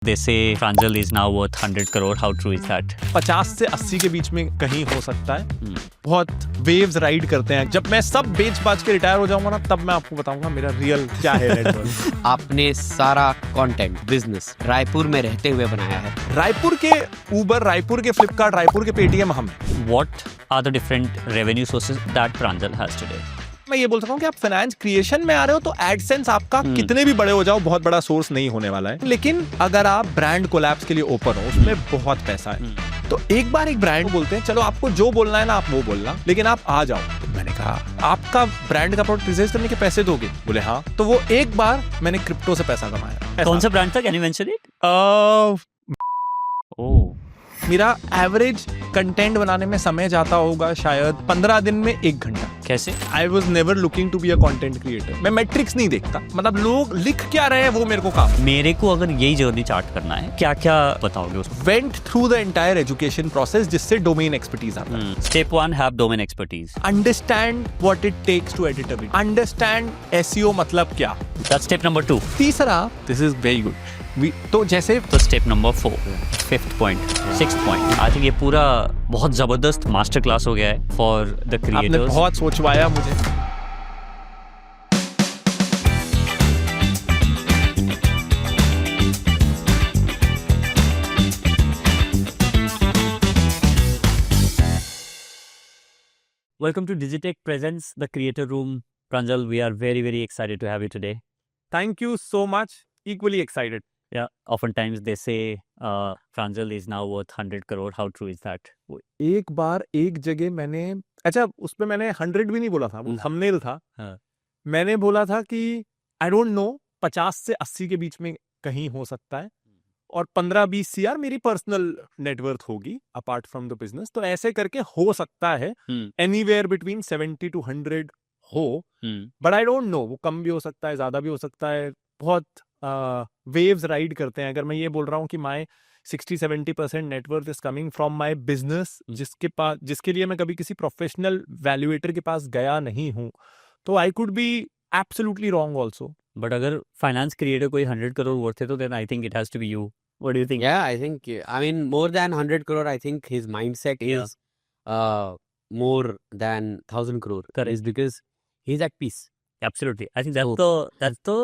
They say Pranjal is now worth 100 crore. How true is that? 50 से 80 के बीच में कहीं हो सकता है। बहुत वेव्स राइड करते हैं। जब मैं सब बेच बाच के रिटायर हो जाऊंगा ना, तब मैं आपको बताऊंगा मेरा रियल क्या है नेटवर्क। आपने सारा कंटेंट बिजनेस रायपुर में रहते हुए बनाया है। रायपुर के उबर, रायपुर के फ्लिपकार्ट, रायपुर के पेटीएम हम हैं। What are the different revenue sources that Pranjal has today? मैं ये बोल सकता हूँ कि आप फाइनेंस क्रिएशन में आ रहे हो तो एडसेंस आपका कितने भी बड़े हो जाओ बहुत बड़ा सोर्स नहीं होने वाला है। लेकिन अगर आप ब्रांड कोलैब्स के लिए ओपन हो, उसमें बहुत पैसा है। तो एक बार एक ब्रांड बोलते हैं, चलो आपको जो बोलना है ना आप वो बोलना, लेकिन आप आ जाओ। मैंने कहा आपका ब्रांड का प्रोडक्ट रिलीज करने के पैसे दोगे? बोले हाँ। तो वो एक बार मैंने क्रिप्टो से पैसा कमाया। कौन सा ब्रांड था? Can you mention it? Oh. मेरा एवरेज कंटेंट बनाने में समय जाता होगा शायद 15 दिन में 1 घंटा। कैसे? I was never looking to be a content creator. मैं मैट्रिक्स नहीं देखता, मतलब लोग लिख क्या रहे हैं वो मेरे को काम। मेरे को अगर यही जर्नी चार्ट करना है, क्या क्या बताओगे उसको? Went through the entire education process, जिससे डोमेन एक्सपर्टीज आता है। Step 1, have domain expertise. Understand what it takes to edit a video. Understand SEO मतलब क्या। That's step number 2. तीसरा, दिस इज वेरी गुड, तो जैसे तो step number 4, 5th point, 6th point. I think ये पूरा बहुत जबरदस्त मास्टर क्लास हो गया है for the आपने creators. बहुत सोचवाया मुझे। Welcome to Digitech Presents, the Creator Room. Pranjal, we are very, very excited to have you today. Thank you so much, equally excited. Yeah, oftentimes they say Pranjal is now worth 100 crore. How true is that? एक बार एक जगह मैंने, अच्छा उसमें मैंने 100 भी नहीं बोला था, वो थंबनेल था। हाँ। मैंने बोला था कि आई डोंट नो 50 से 80 के बीच में कहीं हो सकता है और 15-20 सीआर मेरी पर्सनल नेटवर्थ होगी अपार्ट फ्रॉम द बिजनेस। तो ऐसे करके हो सकता है एनीवेयर बिटवीन 70 to 100 हो, बट आई डोंट नो, वो कम भी हो सकता है, ज्यादा भी हो सकता है। बहुत वेव्स राइड करते हैं। अगर मैं ये बोल रहा हूँ कि माई 60-70% net worth is coming from my business, जिसके लिए मैं कभी किसी प्रोफेशनल वैल्यूएटर के पास गया नहीं हूँ, तो I could be absolutely wrong also. But अगर फाइनेंस क्रिएटर कोई 100 करोड़ वर्थ है तो then I think it has to be you. What do you think? Yeah, I think, I mean, more than 100 crore, I think his mindset is more than 1,000 crore. Correct. Is because he's at peace. Absolutely. I think that's the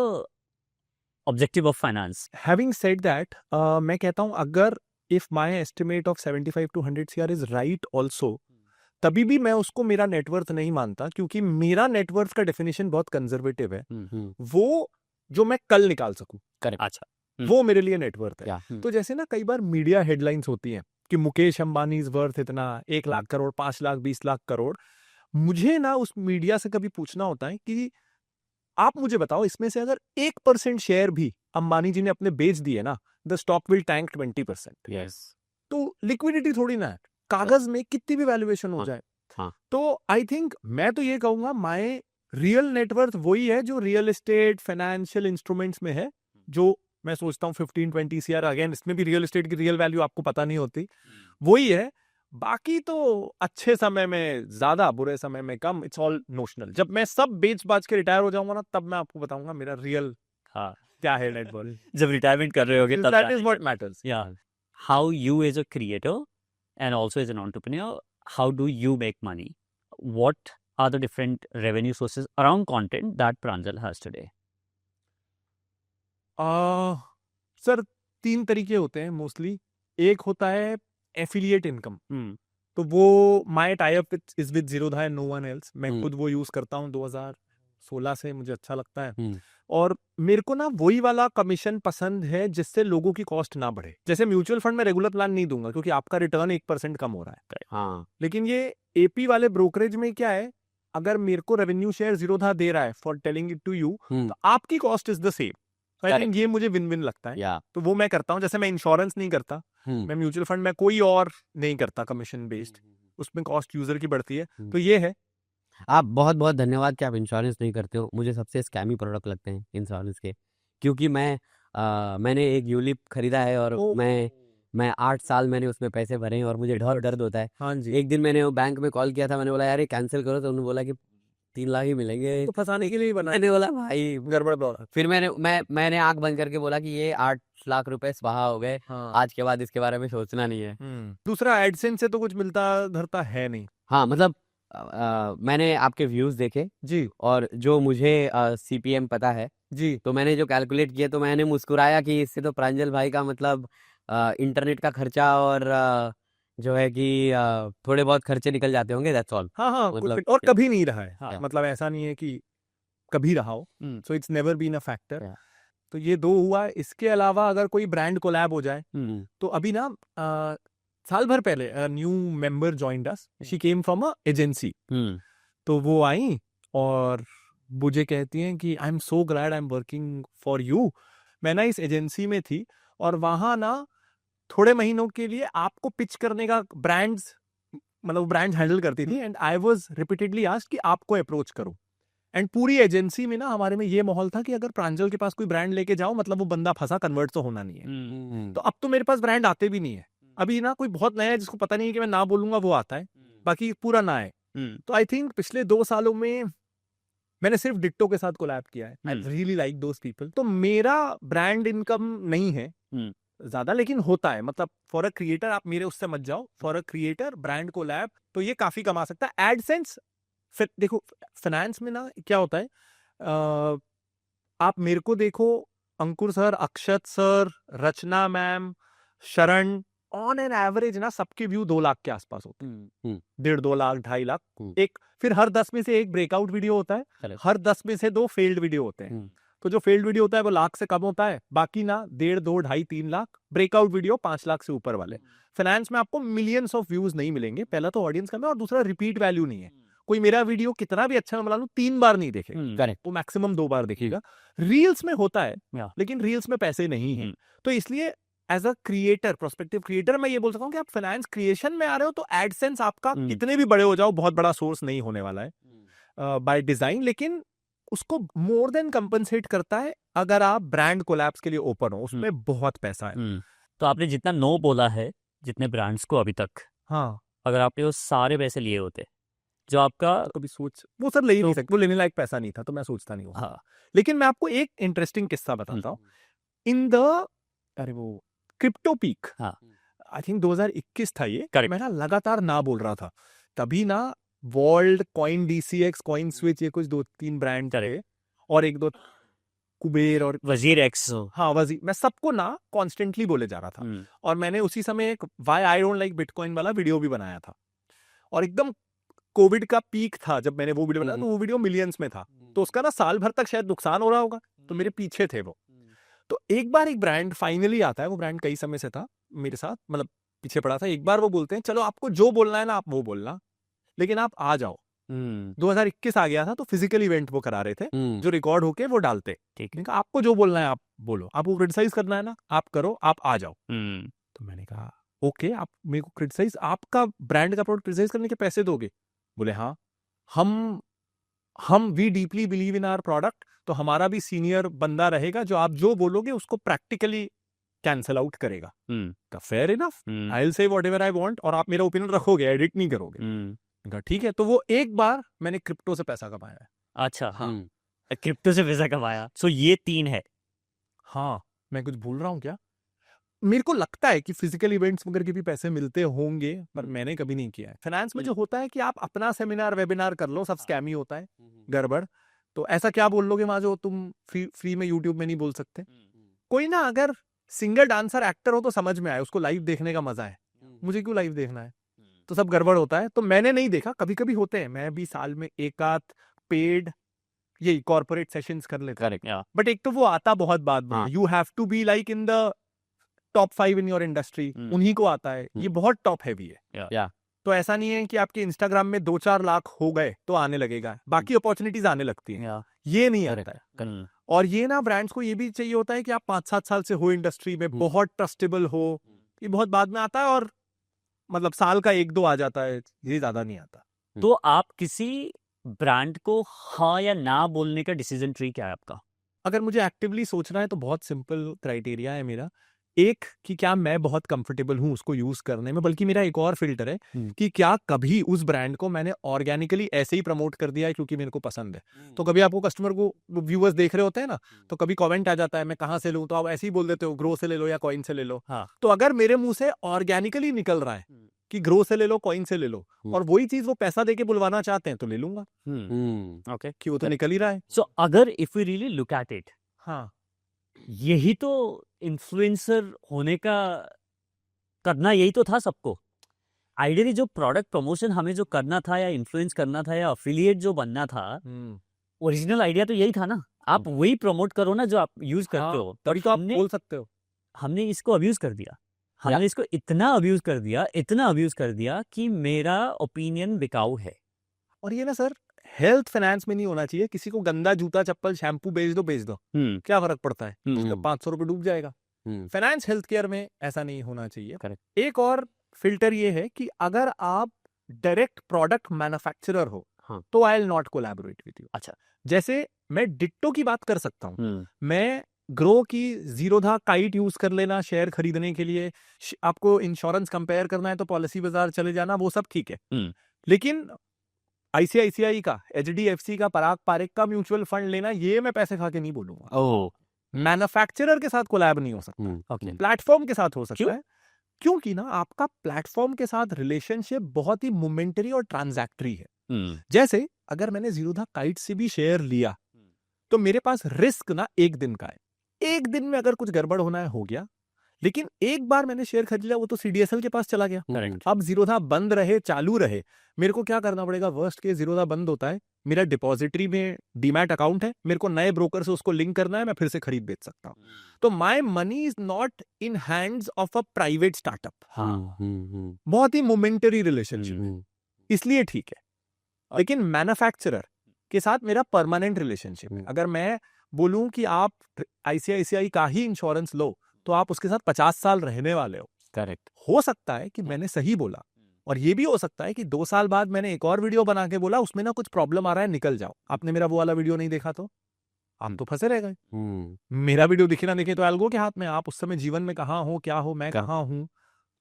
objective of finance. Having said that, मैं कहता हूँ अगर if my estimate of 75 to 100 CR is right also, तभी भी मैं उसको मेरा net worth नहीं मानता, क्योंकि मेरा नेटवर्थ का डेफिनेशन बहुत कंजर्वेटिव है। वो जो मैं कल निकाल सकूं, Correct. अच्छा, वो मेरे लिए नेटवर्थ है। Yeah. तो जैसे ना कई बार मीडिया हेडलाइंस होती हैं कि मुकेश अंबानी इज वर्थ इतना, 1 लाख करोड़, 5 लाख, 20 लाख करोड़। मुझे ना उस मीडिया से कभी पूछना होता है कि आप मुझे बताओ, इसमें से अगर 1% शेयर भी अंबानी जी ने अपने बेच दिए ना, the stock will tank 20%। Yes. तो लिक्विडिटी थोड़ी ना है, कागज में कितनी भी वैल्यूएशन हो जाए। हाँ। तो आई थिंक मैं तो ये कहूंगा माय रियल नेटवर्थ वही है जो रियल एस्टेट, फाइनेंशियल इंस्ट्रूमेंट्स में है, जो मैं सोचता हूँ 15-20 CR। अगेन इसमें भी रियल एस्टेट की रियल वैल्यू आपको पता नहीं होती, वही है। बाकी तो अच्छे समय में ज्यादा, बुरे समय में कम, इट्स ऑल नोशनल। जब मैं सब बेच बाच के रिटायर हो जाऊंगा ना, तब मैं आपको बताऊंगा मेरा रियल हाँ, क्या है नेटवर्थ। जब रिटायरमेंट कर रहे होगे तब that is what matters. Yeah. How you as a creator and also as an entrepreneur, how do you make money? What are the different revenue sources around content that Pranjal has today? Sir 3 तरीके होते हैं mostly. एक होता है affiliate income, तो वो my tie up is with Zerodha and no one else. मैं खुद वो यूज करता हूँ 2016 से, मुझे अच्छा लगता है। और मेरे को ना वही वाला कमीशन पसंद है जिससे लोगों की कॉस्ट ना बढ़े। जैसे म्यूचुअल फंड में रेगुलर प्लान नहीं दूंगा क्योंकि आपका रिटर्न 1% कम हो रहा है। हाँ. लेकिन ये एपी वाले ब्रोकरेज में क्या है, अगर मेरे को रेवेन्यू शेयर ज़ीरोधा दे रहा है for telling it to you, तो आपकी cost is the same. I think ये मुझे विन विन लगता है। Yeah. तो वो मैं करता हूँ। जैसे मैं इंश्योरेंस नहीं करता, मैं म्यूचुअल फंड में कोई और नहीं करता कमीशन बेस्ड, उसमें कॉस्ट यूजर की बढ़ती है। तो ये है। आप बहुत बहुत धन्यवाद कि आप इंश्योरेंस नहीं करते हो। मुझे सबसे स्कैमी प्रोडक्ट लगते हैं इंश्योरेंस के, क्योंकि मैंने एक यूलिप खरीदा है और मैं 8 साल मैंने उसमें पैसे भरे हैं और मुझे दर्द होता है। हाँ जी। एक दिन मैंने बैंक में कॉल किया था, मैंने बोला यार ये कैंसिल करो, तो उन्होंने बोला कि 3 लाख ही मिलेंगे। तो फंसाने के लिए ही बना है। मैंने बोला भाई, गड़बड़ बहुत। फिर मैंने आंख बंद करके बोला कि ये 8 लाख रुपए स्वाहा हो गए, हाँ। आज के बाद इसके बारे में सोचना नहीं है। दूसरा एडसेंस से तो कुछ मिलता धरता है नहीं। हाँ, मतलब मैंने आपके व्यूज देखे जी और जो मुझे सीपीएम पता है, जी। तो मैंने जो कैलकुलेट किया तो मैंने मुस्कुराया कि इससे तो प्रांजल भाई का मतलब इंटरनेट का खर्चा और जो है कि थोड़े बहुत खर्चे निकल जाते होंगे, दैट्स ऑल। हाँ हाँ मतलब और कभी नहीं रहा है। हाँ। मतलब ऐसा नहीं है कि कभी रहा हो। Hmm, so it's never been a factor. Yeah. तो ये दो हुआ। इसके अलावा अगर कोई ब्रांड कोलैब हो जाए हम्म, तो अभी ना साल भर पहले new member joined us. She came from a agency. Hmm, तो वो आई और मुझे कहती हैं कि I am so glad I am working for you. मैं ना इस एजेंसी में थी और वहां ना थोड़े महीनों के लिए आपको पिच करने का ब्रांड्स, मतलब ब्रांड हैंडल करती थी and I was repeatedly asked कि आपको अप्रोच करो। एंड पूरी एजेंसी में ना हमारे में ये माहौल था कि अगर प्रांजल के पास कोई ब्रांड लेके जाओ मतलब वो बंदा फंसा, कन्वर्ट तो होना नहीं है। हम्म, तो अब तो मेरे पास ब्रांड आते भी नहीं है। अभी ना कोई बहुत नया है जिसको पता नहीं है कि मैं ना बोलूंगा वो आता है, बाकी पूरा ना है। हम्म, तो आई थिंक पिछले 2 सालों में मैंने सिर्फ डिट्टो के साथ कोलैब किया है। I really like those people. तो मेरा ब्रांड इनकम नहीं है ज्यादा, लेकिन होता है। मतलब फॉर अ क्रिएटर, आप मेरे उससे मत जाओ, for a creator brand collab तो ये काफी कमा सकता है। एडसेंस फिर देखो, फाइनेंस में ना क्या होता है, आप मेरे को देखो, अंकुर सर, अक्षत सर, रचना मैम, शरण, ऑन एन एवरेज ना सबके व्यू 2 लाख के आसपास होते हैं। 1.5-2 लाख, 2.5 लाख। एक फिर हर 10 में से एक ब्रेकआउट वीडियो होता है, Correct. हर 10 में से 2 फेल्ड वीडियो होते हैं। तो जो फेल्ड वीडियो होता है वो लाख से कम होता है, बाकी ना 1.5, 2, 2.5, 3 लाख। ब्रेकआउट वीडियो 5 लाख से ऊपर वाले। फाइनेंस में आपको मिलियंस ऑफ व्यूज नहीं मिलेंगे। पहला तो ऑडियंस कम है और दूसरा रिपीट वैल्यू नहीं है। कोई मेरा वीडियो कितना भी अच्छा मैं बना लूं 3 बार नहीं देखेगा, करेक्ट। वो मैक्सिमम 2 बार देखेगा। रील्स में होता है Yeah. लेकिन रील्स में पैसे नहीं है। तो इसलिए as a creator, prospective creator, मैं ये बोल सकता हूँ कि आप फाइनेंस क्रिएशन में आ रहे हो तो एडसेंस आपका कितने भी बड़े हो जाओ बहुत बड़ा सोर्स नहीं होने वाला है बाय डिजाइन। लेकिन उसको मोर देन कंपनसेट करता है अगर आप ब्रांड कोलैब्स के लिए ओपन हो, उसमें बहुत पैसा है। तो आपने जितना नो बोला है जितने ब्रांड्स को अभी तक, हाँ, अगर आपने वो सारे पैसे लिए होते जो आपका, तो कभी सोच, वो सर ले ही नहीं तो- सकते, वो लेने लायक पैसा नहीं था तो मैं सोचता नहीं हूँ। हाँ, लेकिन मैं आपको एक इंटरेस्टिंग किस्सा बताता हूँ। इन द अरे वो क्रिप्टो पीक, हाँ। आई थिंक 2021 था ये। Correct. मैं ना लगातार ना बोल रहा था तभी ना। World, coin DCX, coin switch, ये कुछ 2-3 ब्रांड थे Correct. और 1-2 कुबेर और वजीर एक्स। हाँ वजी, मैं सबको ना कॉन्स्टेंटली बोले जा रहा था। और मैंने उसी समय एक why I don't like bitcoin वाला वीडियो भी बनाया था। और एकदम कोविड का पीक था जब मैंने वो वीडियो बनाया, तो वो वीडियो मिलियंस में था। तो उसका ना साल भर तक शायद नुकसान हो रहा होगा, तो मेरे पीछे थे वो। तो एक बार एक ब्रांड फाइनली आता है, वो ब्रांड कई समय से था मेरे साथ, मतलब पीछे पड़ा था। एक बार वो बोलते हैं चलो आपको जो बोलना है ना आप वो बोलना, लेकिन आप आ जाओ। 2021 आ गया था तो फिजिकल इवेंट वो करा रहे थे जो रिकॉर्ड होके वो डालते। ठीक है। मैंने कहा आपको जो बोलना है आप बोलो, आपको क्रिटिसाइज करना है ना आप करो, आप आ जाओ। हम्म, तो मैंने कहा ओके, आप मेरे को क्रिटिसाइज, आपका ब्रांड का प्रोडक्ट क्रिटिसाइज करने के पैसे दोगे? बोले हाँ, हम we deeply believe in our product, तो हमारा भी सीनियर बंदा रहेगा जो आप जो बोलोगे उसको प्रैक्टिकली कैंसल आउट करेगा। तो fair enough, I will say whatever I want, और आप मेरा ओपिनियन रखोगे, एडिट नहीं करोगे। मैंने कहा ठीक है। तो वो एक बार मैंने क्रिप्टो से पैसा कमाया है। अच्छा, हाँ। क्रिप्टो से पैसा कमाया। सो ये 3 है। हाँ, मैं कुछ भूल रहा हूँ क्या? मेरे को लगता है कि फिजिकल इवेंट्स वगैरह के भी पैसे मिलते होंगे, पर मैंने कभी नहीं किया है। फाइनेंस में जो होता है कि आप अपना सेमिनार वेबिनार कर लो, सब स्कैम ही होता है, गड़बड़। तो ऐसा क्या बोल लोगे वहां जो तुम फ्री में यूट्यूब में नहीं बोल सकते? कोई ना अगर सिंगर डांसर एक्टर हो तो समझ में आए, उसको लाइव देखने का मजा है। मुझे क्यों लाइव देखना है? तो सब गड़बड़ होता है। तो मैंने नहीं देखा, कभी कभी होते हैं। मैं भी साल में एक आध पेड यही कॉर्पोरेट सेशंस कर लेता हूं। करेक्ट। बट एक तो वो आता बहुत बाद में, हाँ। You have to be like in the top 5 in your industry, उन्हीं को आता है। ये बहुत टॉप हैवी है। या तो ऐसा नहीं है कि आपके इंस्टाग्राम में 2-4 लाख हो गए तो आने लगेगा, बाकी अपॉर्चुनिटीज आने लगती हैं। ये नहीं आता है। और ये ना ब्रांड्स को ये भी चाहिए होता है कि आप 5-7 साल से हो इंडस्ट्री में, बहुत ट्रस्टेबल हो। ये बहुत बाद में आता है और मतलब साल का 1-2 आ जाता है, ये ज्यादा नहीं आता। तो आप किसी ब्रांड को हाँ या ना बोलने का डिसीजन ट्री क्या है आपका? अगर मुझे एक्टिवली सोचना है तो बहुत सिंपल क्राइटेरिया है मेरा। एक कि क्या मैं बहुत कंफर्टेबल हूँ उसको यूज करने में, बल्कि मेरा एक और फिल्टर है कि क्या कभी उस ब्रांड को मैंने ऑर्गेनिकली ऐसे ही प्रमोट कर दिया है क्योंकि मेरे को पसंद है। तो कभी आपको कस्टमर को व्यूअर्स देख रहे होते हैं ना, तो कभी कमेंट आ जाता है मैं कहाँ से लूँ, तो आप ऐसे ही बोल देते हो ग्रो से ले लो या कॉइन से ले लो। हाँ। तो अगर मेरे मुंह से ऑर्गेनिकली निकल रहा है कि ग्रो से ले लो, कॉइन से ले लो, और वही चीज वो पैसा देके बुलवाना चाहते हैं तो ले लूंगा, ओके, कि वो तो निकल ही रहा है। सो अगर if we really look at it, हाँ, यही तो इन्फ्लुएंसर होने का करना, यही तो था सबको। आइडियली जो प्रोडक्ट प्रमोशन हमें जो करना था या इन्फ्लुएंस करना था या अफिलिएट जो बनना था, ओरिजिनल आइडिया तो यही था ना। आप वही प्रमोट करो ना जो आप यूज करते हो। तभी तो आप हमने बोल सकते हो। हमने इसको अब्यूज कर दिया, हमने इसको इतना अब्यूज कर दिया, इतना अब्यूज कर दिया कि मेरा ओपिनियन बिकाऊ है। और ये ना सर हेल्थ फाइनेंस में नहीं होना चाहिए। किसी को गंदा जूता चप्पल शैम्पू बेच दो, क्या फर्क पड़ता है, उसका 500 रुपए डूब जाएगा। फाइनेंस हेल्थ केयर में ऐसा नहीं होना चाहिए। करेक्ट। एक और फिल्टर ये है कि अगर आप डायरेक्ट प्रोडक्ट मैन्युफैक्चरर हो तो आई will not collaborate with you. अच्छा, जैसे मैं डिट्टो की बात कर सकता हूँ, मैं ग्रो की जीरोधा काइट यूज कर लेना शेयर खरीदने के लिए, आपको इंश्योरेंस कंपेयर करना है तो पॉलिसी बाजार चले जाना, वो सब ठीक है। लेकिन आईसीआईसीआई का, एचडीएफसी का, पराग पारेख का म्यूचुअल फंड लेना, ये मैं पैसे खा के नहीं बोलूंगा। मैन्युफैक्चरर के साथ कोलैब नहीं हो सकता, ओके, प्लेटफॉर्म के साथ हो सकता क्यों? है। क्योंकि ना आपका प्लेटफॉर्म के साथ रिलेशनशिप बहुत ही मोमेंटरी और ट्रांजैक्टरी है। जैसे अगर मैंने जीरोधा काइट से भी शेयर लिया तो मेरे पास रिस्क ना एक दिन का है। एक दिन में अगर कुछ गड़बड़ होना है हो गया, लेकिन एक बार मैंने शेयर खरीद लिया वो तो सीडीएसएल के पास चला गया। करेक्ट। अब जीरोधा बंद रहे चालू रहे, मेरे को क्या करना पड़ेगा? वर्स्ट केस जीरोधा बंद होता है, मेरा डिपॉजिटरी में डीमैट अकाउंट है, मेरे को नए ब्रोकर से उसको लिंक करना है, मैं फिर से खरीद बेच सकता हूँ। तो my money is not in hands of a private startup. बहुत ही मोमेंटरी रिलेशनशिप, इसलिए ठीक है। लेकिन मैन्युफैक्चरर के साथ मेरा परमानेंट रिलेशनशिप है। अगर मैं बोलूं कि आप आईसीआईसीआई का ही इंश्योरेंस लो तो आप उसके साथ 50 साल रहने वाले हो। करेक्ट। हो सकता है कि मैंने सही बोला, और ये भी हो सकता है कि 2 साल बाद मैंने एक और वीडियो बना के बोला उसमें ना कुछ प्रॉब्लम आ रहा है, निकल जाओ। आपने मेरा वो वाला वीडियो नहीं देखा तो हम तो फंसे रह गए। मेरा वीडियो दिखे ना दिखे तो एल्गो के हाथ में, आप उस समय जीवन में कहाँ हो, क्या हो, मैं कहाँ हूं,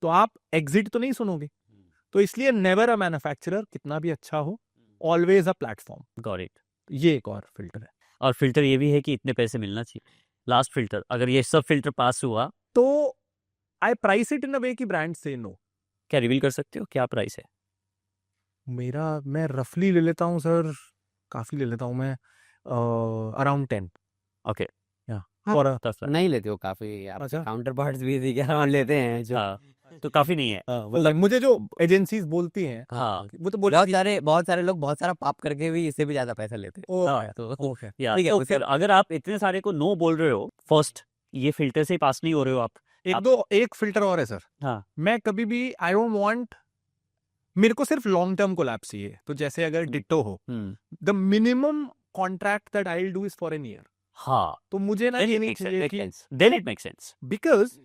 तो आप एग्जिट तो नहीं सुनोगे। तो इसलिए नेवर अ मैन्युफैक्चरर, कितना भी अच्छा हो, always a platform. Got it. ये एक और फिल्टर है। और फिल्टर ये भी है कि इतने पैसे मिलना चाहिए। लास्ट फिल्टर, अगर ये सब फिल्टर पास हुआ तो आई प्राइस इट इन अ वे कि ब्रांड से नो। क्या रिवील कर सकते हो क्या प्राइस है? मैं रफली ले लेता हूँ सर, काफी ले लेता हूँ मैं, अराउंड 10। ओके, और नहीं लेते हो काफी आप? अच्छा। काउंटर पार्ट्स भी इसी के अराउंड लेते हैं जो तो काफी नहीं है। मतलब मुझे जो एजेंसीज बोलती हैं हाँ, वो तो बहुत सारे लोग बहुत सारा पाप करके भी इससे भी ज्यादा पैसा लेते हैं। हाँ, तो ओके। या ठीक है, तो उसके- फिर अगर आप इतने सारे को नो बोल रहे हो, फर्स्ट ये फिल्टर से ही पास नहीं हो रहे हो आप। एक फिल्टर और है सर। हाँ, मैं कभी भी आई डोंट वांट, मेरे को सिर्फ लॉन्ग टर्म कोलैब चाहिए। तो जैसे अगर डिट्टो हो, the minimum contract that I will do is for an year. हाँ, तो मुझे ना ये नहीं चाहिए कि, then it make sense. Because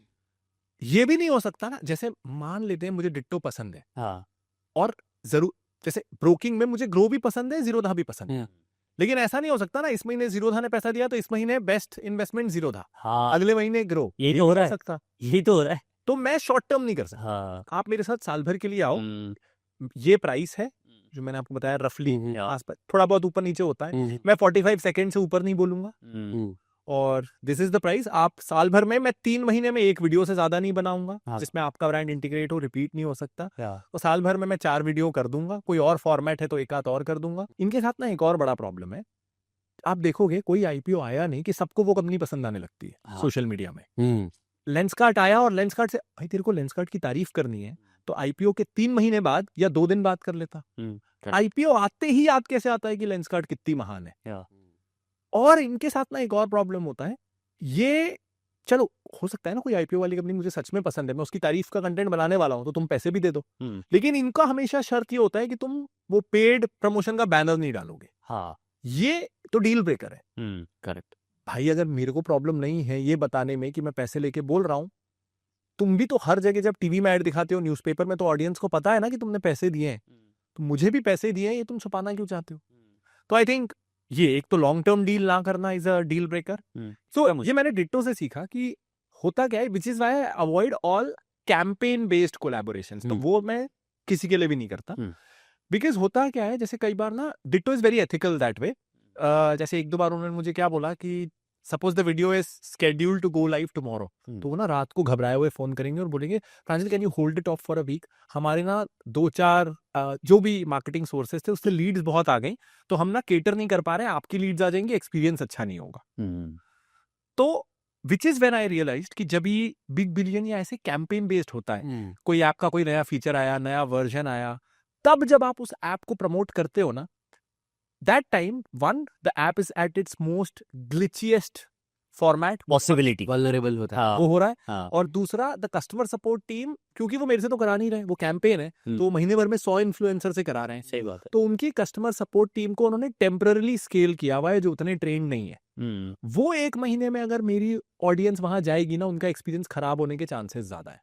ये भी नहीं हो सकता ना, जैसे मान लेते हैं मुझे डिट्टो पसंद है, हाँ, और जरूर जैसे ब्रोकिंग में मुझे ग्रो भी पसंद है, जीरोधा भी पसंद है, लेकिन ऐसा नहीं हो सकता ना इस महीने जीरोधा ने पैसा दिया तो इस महीने बेस्ट इन्वेस्टमेंट जीरोधा, हाँ, अगले महीने ग्रो। यही तो हो रहा नहीं है। सकता। यही तो हो रहा है। तो मैं शॉर्ट टर्म नहीं कर सकता। हाँ, आप मेरे साथ साल भर के लिए आओ, ये प्राइस है जो मैंने आपको बताया रफली आसपास, थोड़ा बहुत ऊपर नीचे होता है, मैं 45 सेकंड से ऊपर नहीं बोलूंगा, और दिस इज द प्राइस। आप साल भर में, मैं 3 महीने में एक वीडियो से ज्यादा नहीं बनाऊंगा जिसमें आपका ब्रांड इंटीग्रेट हो, रिपीट नहीं हो सकता। तो साल भर में मैं 4 वीडियो कर दूंगा, कोई और फॉर्मेट है तो एक आध और कर दूंगा। इनके साथ ना एक और बड़ा प्रॉब्लम है, आप देखोगे कोई आईपीओ आया नहीं कि सबको वो कंपनी पसंद आने लगती है। सोशल मीडिया में लेंसकार्ट आया और लेंसकार्ट से भाई तेरे को लेंसकार्ट की तारीफ करनी है तो आईपीओ के 3 महीने बाद या 2 दिन बाद कर लेता। आईपीओ आते ही याद कैसे आता है कि लेंसकार्ट कितनी महान है। और इनके साथ ना एक और प्रॉब्लम होता है, ये चलो हो सकता है ना कोई आईपीओ वाली कंपनी मुझे सच में पसंद है, मैं उसकी तारीफ का कंटेंट बनाने वाला हूं तो तुम पैसे भी दे दो, लेकिन इनका हमेशा शर्त ये होता है कि तुम वो पेड प्रमोशन का बैनर नहीं डालोगे। हाँ, ये तो डील ब्रेकर है। करेक्ट। भाई अगर मेरे को प्रॉब्लम नहीं है ये बताने में कि मैं पैसे लेके बोल रहा हूं, तुम भी तो हर जगह जब टीवी में ऐड दिखाते हो, न्यूज़पेपर में, तो ऑडियंस को पता है ना कि तुमने पैसे दिए हैं, तो मुझे भी पैसे दिए हैं, ये तुम छुपाना क्यों चाहते हो? तो आई थिंक ये एक तो लॉन्ग टर्म डील ना करना इज अ डील ब्रेकर। सो ये मैंने डिट्टो से सीखा कि होता क्या है, विच is why I avoid all campaign based collaborations. तो हम्म। वो मैं किसी के लिए भी नहीं करता, हम्म। बिकॉज होता क्या है, जैसे कई बार ना ditto is very ethical that way. जैसे एक दो बार उन्होंने मुझे क्या बोला कि suppose the video is scheduled to go live tomorrow, तो वो ना रात को घबराए हुए फोन करेंगे और बोलेंगे Pranjal can you hold it off for a week, हमारे ना 2-4 जो भी मार्केटिंग सोर्सेस थे उससे लीड्स बहुत आ गई, तो हम ना केटर नहीं कर पा रहे, आपकी लीड्स आ जाएंगी, एक्सपीरियंस अच्छा नहीं होगा। तो which is when I realized कि जब ये बिग बिलियन या ऐसे कैंपेन बेस्ड होता है, कोई ऐप का कोई नया फीचर आया, नया वर्जन आया, तब जब आप उस ऐप को प्रमोट करते हो ना, that time one the app is at its most glitchiest format, possibility vulnerable होता है। हाँ वो हो रहा है। हाँ और दूसरा द कस्टमर सपोर्ट टीम, क्योंकि वो मेरे से तो करा नहीं रहे, वो कैंपेन है, तो वो महीने भर में 100 इन्फ्लुएंसर से करा रहे हैं, सही बात है। तो उनकी कस्टमर सपोर्ट टीम को उन्होंने टेम्पररी स्केल किया हुआ है, जो उतने ट्रेंड नहीं है। वो एक महीने में अगर मेरी ऑडियंस वहां जाएगी ना, उनका एक्सपीरियंस खराब होने के चांसेस ज्यादा है।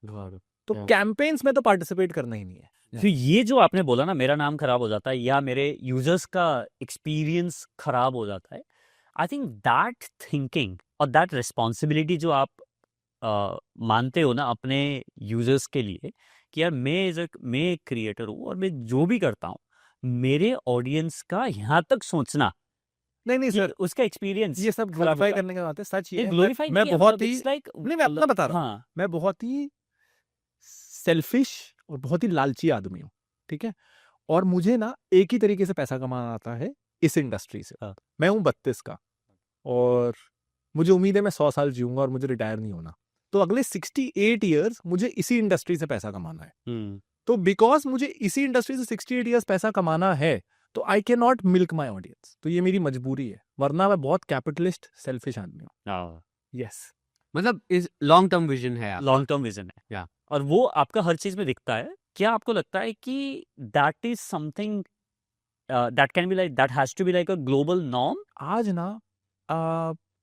तो Yeah. कैंपेन्स में तो पार्टिसिपेट करना ही नहीं है। फिर ये जो आपने बोला ना, मेरा नाम खराब हो जाता है या मेरे यूजर्स का एक्सपीरियंस खराब हो जाता है, आई थिंक दैट थिंकिंग और दैट रिस्पॉन्सिबिलिटी जो आप मानते हो ना अपने यूजर्स के लिए कि यार मैं एक क्रिएटर हूँ और मैं जो भी करता हूँ, मेरे ऑडियंस का यहाँ तक सोचना नहीं कि सर, उसका एक्सपीरियंस ये सब ग्लोरीफाई करने के बात है, सच ये है। ग्लोरीफाई मैं बहुत ही लाइक नहीं, मैं अपना बता रहा हूँ, हाँ मैं बहुत ही सेल्फिश और बहुत ही लालची आदमी हूँ, ठीक है। और मुझे ना एक ही तरीके से पैसा कमाना आता है इस इंडस्ट्री से। हाँ। मैं हूँ 32 का और मुझे उम्मीद है मैं 100 साल जीऊंगा और मुझे रिटायर नहीं होना, तो अगले 68 ईयर्स मुझे इसी इंडस्ट्री से पैसा कमाना है। तो बिकॉज मुझे इसी इंडस्ट्री से 68 ईयर्स पैसा कमाना है, तो I can not milk my audience, तो ये मेरी मजबूरी है, वरना मैं बहुत कैपिटलिस्ट सेल्फिश आदमी हूँ। यस, मतलब इस लॉन्ग टर्म विजन है आपका। लॉन्ग टर्म विजन है Yeah. और वो आपका हर चीज में दिखता है। क्या आपको लगता है कि that is something that can be like that has to be like a global norm? आज ना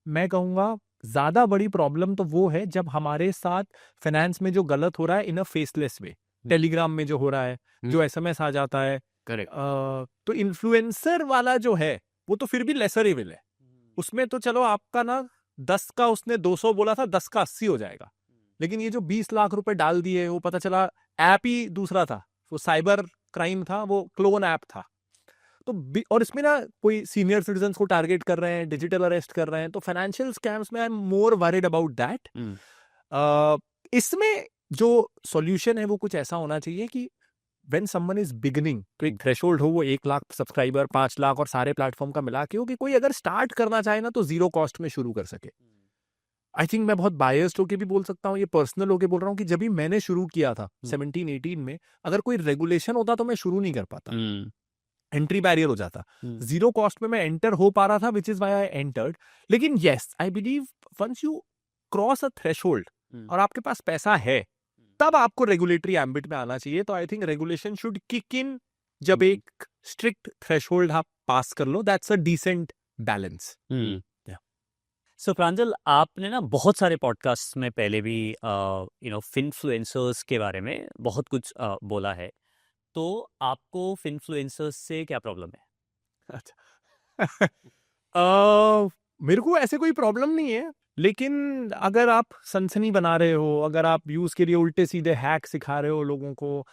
मैं कहूँगा ज्यादा बड़ी प्रॉब्लम तो वो है जब हमारे साथ फाइनेंस में जो गलत हो रहा है इन अ फेसलेस वे, टेलीग्राम में जो हो रहा है, जो एसएमएस आ जाता है, करेक्ट। तो इन्फ्लुएंसर वाला जो है वो तो फिर भी लेसर इविल है, उसमें तो चलो आपका ना 10 का उसने 200 बोला था, 10 का 80 हो जाएगा, लेकिन ये जो 20 लाख रुपए डाल दिए, वो पता चला ऐप ही दूसरा था, वो साइबर क्राइम था, वो क्लोन ऐप था। तो और इसमें ना कोई सीनियर सिटीजन को टारगेट कर रहे हैं, डिजिटल अरेस्ट कर रहे हैं, तो फाइनेंशियल स्कैम्स में I am more worried about that. इसमें जो सॉल्यूशन है वो कुछ ऐसा होना चाहिए कि व्हेन समवन इज बिगिनिंग, तो एक थ्रेशोल्ड हो, वो 1 लाख सब्सक्राइबर, 5 लाख और सारे प्लेटफॉर्म का मिला के हो, कि कोई अगर स्टार्ट करना चाहे ना तो जीरो कॉस्ट में शुरू कर सके। आई थिंक मैं बहुत बायस्ड होके भी बोल सकता हूँ, ये पर्सनल होके बोल रहा हूँ कि जब भी मैंने शुरू किया था 17-18 में, अगर कोई रेगुलेशन होता तो मैं शुरू नहीं कर पाता, एंट्री बैरियर हो जाता। जीरो कॉस्ट में मैं एंटर हो पा रहा था, which is why I entered. लेकिन yes, I believe once you cross a threshold और आपके पास पैसा है, तब आपको रेगुलेटरी एम्बिट में आना चाहिए। तो I think regulation should kick in जब एक स्ट्रिक्ट थ्रेशोल्ड आप पास कर लो, दैट्स अ डिसेंट बैलेंस। सो प्रांजल, आपने ना बहुत सारे पॉडकास्ट में पहले भी फिनफ्लुएंसर्स के बारे में बहुत कुछ बोला है, तो आपको फिनफ्लुएंसर्स से क्या प्रॉब्लम है? अच्छा मेरे को ऐसे कोई प्रॉब्लम नहीं है, लेकिन अगर आप सनसनी बना रहे हो, अगर आप व्यूज के लिए उल्टे सीधे हैक सिखा रहे हो लोगों को,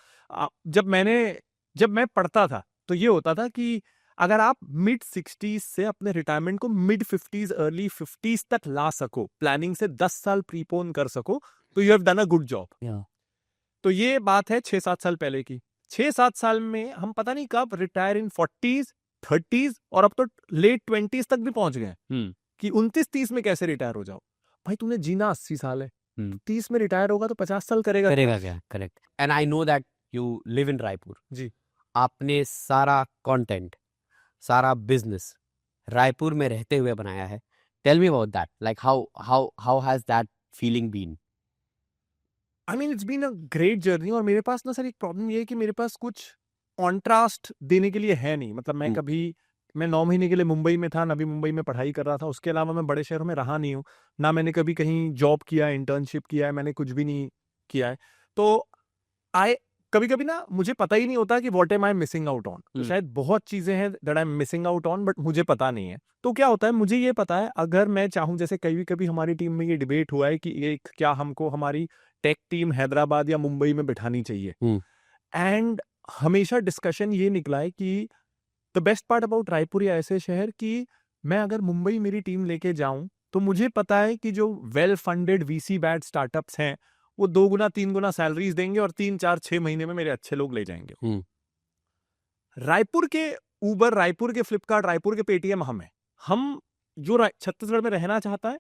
जब मैं पढ़ता था तो ये होता था कि अगर आप मिड 60s से अपने रिटायरमेंट को मिड 50s अर्ली 50s तक ला सको, प्लानिंग से 10 साल प्रीपोन कर सको, तो you have done a good job. तो ये बात है 6-7 साल पहले की। 6-7 साल में हम पता नहीं कब रिटायर इन 40s 30s और अब तो लेट 20s तक भी पहुंच गए कि 29-30 में कैसे रिटायर हो जाओ। भाई तूने जीना 80 साल है, 30 में रिटायर होगा तो 50 साल करेगा क्या? Correct. And I know that you live in Raipur. जी। आपने सारा कंटेंट, सारा बिजनेस रायपुर में रहते हुए बनाया है। Tell me about that, like how has that feeling been? I mean it's been a great journey. और मेरे पास ना सर एक प्रॉब्लम ये है कि मेरे पास कुछ कॉन्ट्रास्ट देने के लिए है नहीं। मतलब मैं 9 महीने के लिए मुंबई में था, नवी मुंबई में पढ़ाई कर रहा था, उसके अलावा मैं बड़े शहरों में रहा नहीं हूँ, ना मैंने कभी कहीं जॉब किया, इंटर्नशिप किया है, मैंने कुछ भी नहीं किया है। तो कभी कभी ना मुझे पता ही नहीं होता कि what am I missing out on. तो शायद बहुत चीजें हैं that I am missing out on, but मुझे पता नहीं है। तो क्या होता है, मुझे ये पता है अगर मैं चाहूँ, जैसे कभी कभी हमारी टीम में ये डिबेट हुआ है कि एक क्या हमको हमारी टेक टीम हैदराबाद या मुंबई में बिठानी चाहिए, एंड हमेशा डिस्कशन ये निकला है कि the best part about Raipur या ऐसे शहर कि मैं अगर मुंबई मेरी टीम लेके जाऊं तो मुझे पता है कि जो well funded VC bad startups हैं वो 2 गुना 3 गुना सैलरीज देंगे और 3 4 6 महीने में मेरे अच्छे लोग ले जाएंगे। रायपुर के उबर, रायपुर के फ्लिपकार्ट, रायपुर के पेटीएम हम जो छत्तीसगढ़ में रहना चाहता है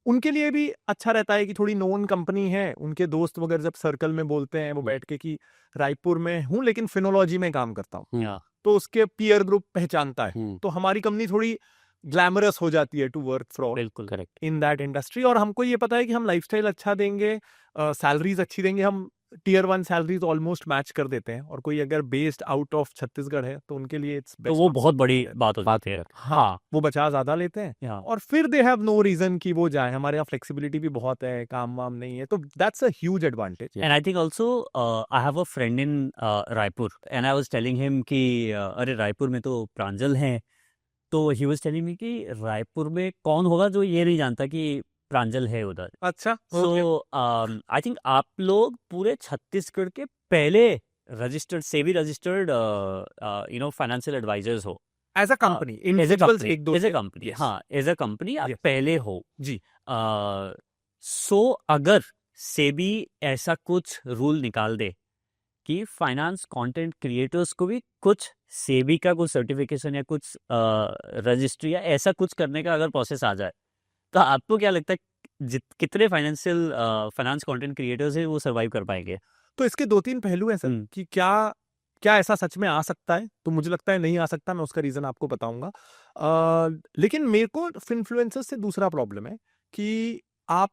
उनके लिए भी अच्छा रहता है कि थोड़ी नोन कंपनी है, उनके दोस्त वगैरह जब सर्कल में बोलते हैं वो बैठ के कि रायपुर में हूँ लेकिन फिनोलॉजी में काम करता हूँ, तो उसके पीयर ग्रुप पहचानता है, तो हमारी कंपनी थोड़ी ग्लैमरस हो जाती है टू वर्क फॉर बिल्कुल करेक्ट इन दैट इंडस्ट्री। और हमको ये पता है कि हम लाइफस्टाइल अच्छा देंगे, सैलरीज अच्छी देंगे, हम टियर 1 सैलरीज ऑलमोस्ट मैच कर देते हैं। और कोई अगर बेस्ड आउट ऑफ छत्तीसगढ़ है तो उनके लिए इट्स तो वो बहुत बड़ी बात हो जाती है। हाँ, वो बचा ज्यादा लेते हैं और फिर दे हैव नो रीजन कि वो जाए। हमारे यहाँ फ्लेक्सिबिलिटी भी बहुत है, काम वाम नहीं है, तो that's a huge advantage. And I think also I have a friend in Raipur and I was telling him कि अरे रायपुर में तो प्रांजल हैं, तो ही वाज टेलिंग मी कि रायपुर में कौन होगा जो ये नहीं जानता कि प्रांजल है उधर। अच्छा, सो आई थिंक आप लोग पूरे छत्तीसगढ़ के पहले registered SEBI registered financial advisors हो as a company, as a एक कंपनी। हाँ, एज अ कंपनी आप Yes. पहले हो जी। सो अगर सेबी ऐसा कुछ रूल निकाल दे कि फाइनेंस कंटेंट क्रिएटर्स को भी कुछ सेबी का कुछ सर्टिफिकेशन या कुछ रजिस्ट्री या ऐसा कुछ करने का अगर प्रोसेस आ जाए, तो आपको क्या लगता है कितने फाइनेंस कंटेंट क्रिएटर्स हैं वो सरवाइव कर पाएंगे? तो इसके 2-3 पहलू हैं सर कि क्या ऐसा सच में आ सकता है। तो मुझे लगता है नहीं आ सकता, मैं उसका रीजन आपको बताऊंगा। लेकिन मेरे को इन्फ्लुएंसर्स से दूसरा प्रॉब्लम है कि आप